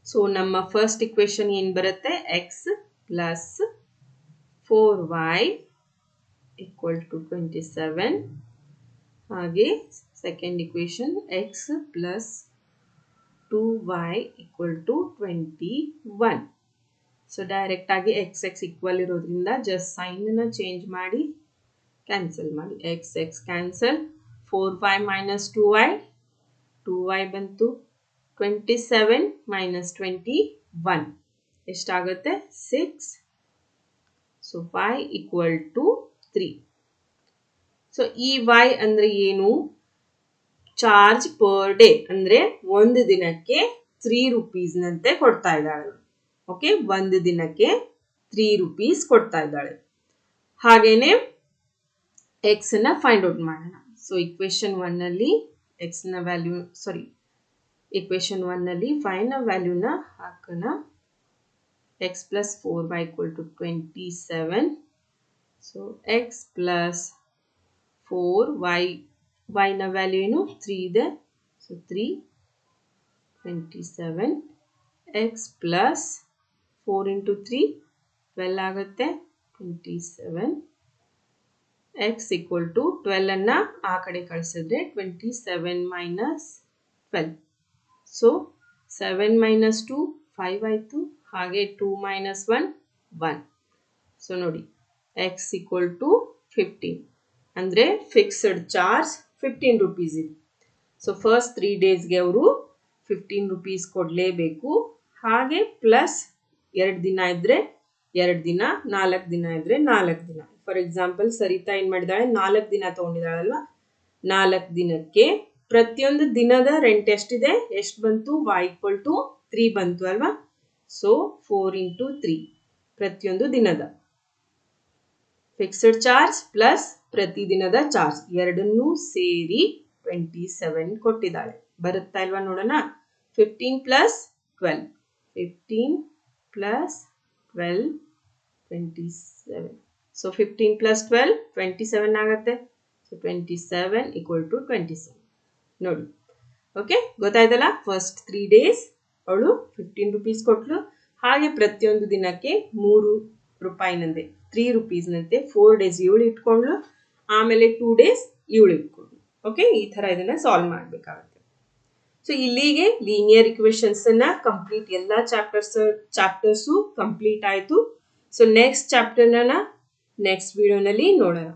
ಸೊ ನಮ್ಮ ಫಸ್ಟ್ ಇಕ್ವೇಶನ್ ಏನು ಬರುತ್ತೆ? X plus 4y equal to 27. ಹಾಗೆ second equation x plus 2y equal to 21. So direct ಆಗಿ ಎಕ್ಸ್ ಎಕ್ಸ್ ಈಕ್ವಲ್ ಇರೋದ್ರಿಂದ ಜಸ್ಟ್ ಸೈನನ್ನು ಚೇಂಜ್ ಮಾಡಿ ಕ್ಯಾನ್ಸಲ್ ಮಾಡಿ. X x cancel, 4y minus 2y ಬಂತು. 27 ಮೈನಸ್ 21 ಎಷ್ಟಾಗುತ್ತೆ? 6. So y equal to 3. So ಈ y ಅಂದರೆ ಏನು? ಚಾರ್ಜ್ ಪರ್ ಡೇ ಅಂದರೆ ಒಂದು ದಿನಕ್ಕೆ 3 ರೂಪೀಸ್ನಂತೆ ಕೊಡ್ತಾ ಇದ್ದಾಳೆ. ಓಕೆ, ಒಂದು ದಿನಕ್ಕೆ 3 ರೂಪೀಸ್ ಕೊಡ್ತಾ ಇದ್ದಾಳೆ. ಹಾಗೇನೆ ಎಕ್ಸ್ ನ ಫೈಂಡ್ ಔಟ್ ಮಾಡೋಣ. ಸೊ ಇಕ್ವೇಶನ್ 1ನಲ್ಲಿ ಎಕ್ಸ್ ನ ವ್ಯಾಲ್ಯೂ ಇಕ್ವೇಶನ್ 1ನಲ್ಲಿ y ನ ವ್ಯಾಲ್ಯೂನ ಹಾಕೋಣ. x plus 4y equal to 27. So x plus 4y, y ನ ವ್ಯಾಲ್ಯೂ ಏನು? 3 ಇದೆ. ಸೊ 3 27. x plus 4 into 3 12 ಆಗುತ್ತೆ. 27. x equal to 12 ಅನ್ನ ಆ ಕಡೆ ಕಳಿಸಿದ್ರೆ 27 minus 12. ಸೊ 7 minus 2 5 ಆಯಿತು. ಹಾಗೆ 2 minus 1 1. ಸೊ ನೋಡಿ x equal to 15 ಅಂದರೆ ಫಿಕ್ಸ್ಡ್ ಚಾರ್ಜ್ 15 ರೂಪೀಸ್ ಇದೆ. ಸೊ ಫಸ್ಟ್ 3 ಡೇಸ್ಗೆ ಅವರು 15 ರೂಪೀಸ್ ಕೊಡಲೇಬೇಕು. ಹಾಗೆ ಪ್ಲಸ್ 2 ದಿನ ಇದ್ದರೆ 2 ದಿನ, 4 ದಿನ ಇದ್ದರೆ 4 ದಿನ. ಫಾರ್ ಎಕ್ಸಾಂಪಲ್ ಸರಿತಾ ಏನು ಮಾಡಿದಾಳೆ? 4 ದಿನ ತೊಗೊಂಡಿದ್ದಾಳಲ್ವ, 4 ದಿನಕ್ಕೆ ಪ್ರತಿಯೊಂದು ದಿನದ ರೆಂಟ್ ಎಷ್ಟಿದೆ? ಎಷ್ಟು ಬಂತು? y equal to 3 ಬಂತು ಅಲ್ವಾ? ಸೊ 4 into 3 ಪ್ರತಿಯೊಂದು ದಿನದ ಫಿಕ್ಸ್ಡ್ ಚಾರ್ಜ್ ಪ್ಲಸ್ ಪ್ರತಿದಿನದ ಚಾರ್ಜ್ ಎರಡನ್ನೂ ಸೇರಿ 27 ಕೊಟ್ಟಿದ್ದಾಳೆ. ಬರುತ್ತಾ ಇಲ್ವಾ ನೋಡೋಣ. 15 ಪ್ಲಸ್ 12 15 ಪ್ಲಸ್ 12 27. ಸೊ 15 ಪ್ಲಸ್ 12 27 ಆಗುತ್ತೆ. ಸೊ 27 equal to 27 ನೋಡಿ. ಓಕೆ, ಗೊತ್ತಾಯ್ತಲ್ಲ? ಫಸ್ಟ್ 3 ಡೇಸ್ ಅವಳು 15 ರೂಪೀಸ್ ಕೊಟ್ಲು. ಹಾಗೆ ಪ್ರತಿಯೊಂದು ದಿನಕ್ಕೆ 3 ರೂಪಾಯಿನಂತೆ 3 ರೂಪೀಸ್ನಂತೆ 4 ಡೇಸ್ ಇವಳು ಇಟ್ಕೊಂಡ್ಲು, ಆಮೇಲೆ 2 ಡೇಸ್ ಇವಳು ಇಟ್ಕೊಂಡ್ಲು. ಓಕೆ, ಈ ಥರ ಇದನ್ನು ಸಾಲ್ವ್ ಮಾಡಬೇಕಾಗುತ್ತೆ. ಸೊ ಇಲ್ಲಿಗೆ ಲೀನಿಯರ್ ಇಕ್ವೇಷನ್ಸನ್ನು ಕಂಪ್ಲೀಟ್ ಎಲ್ಲ ಚಾಪ್ಟರ್ಸು ಕಂಪ್ಲೀಟ್ ಆಯಿತು. ಸೊ ನೆಕ್ಸ್ಟ್ ಚಾಪ್ಟರ್ನ ನೆಕ್ಸ್ಟ್ ವಿಡಿಯೋನಲ್ಲಿ ನೋಡೋಣ.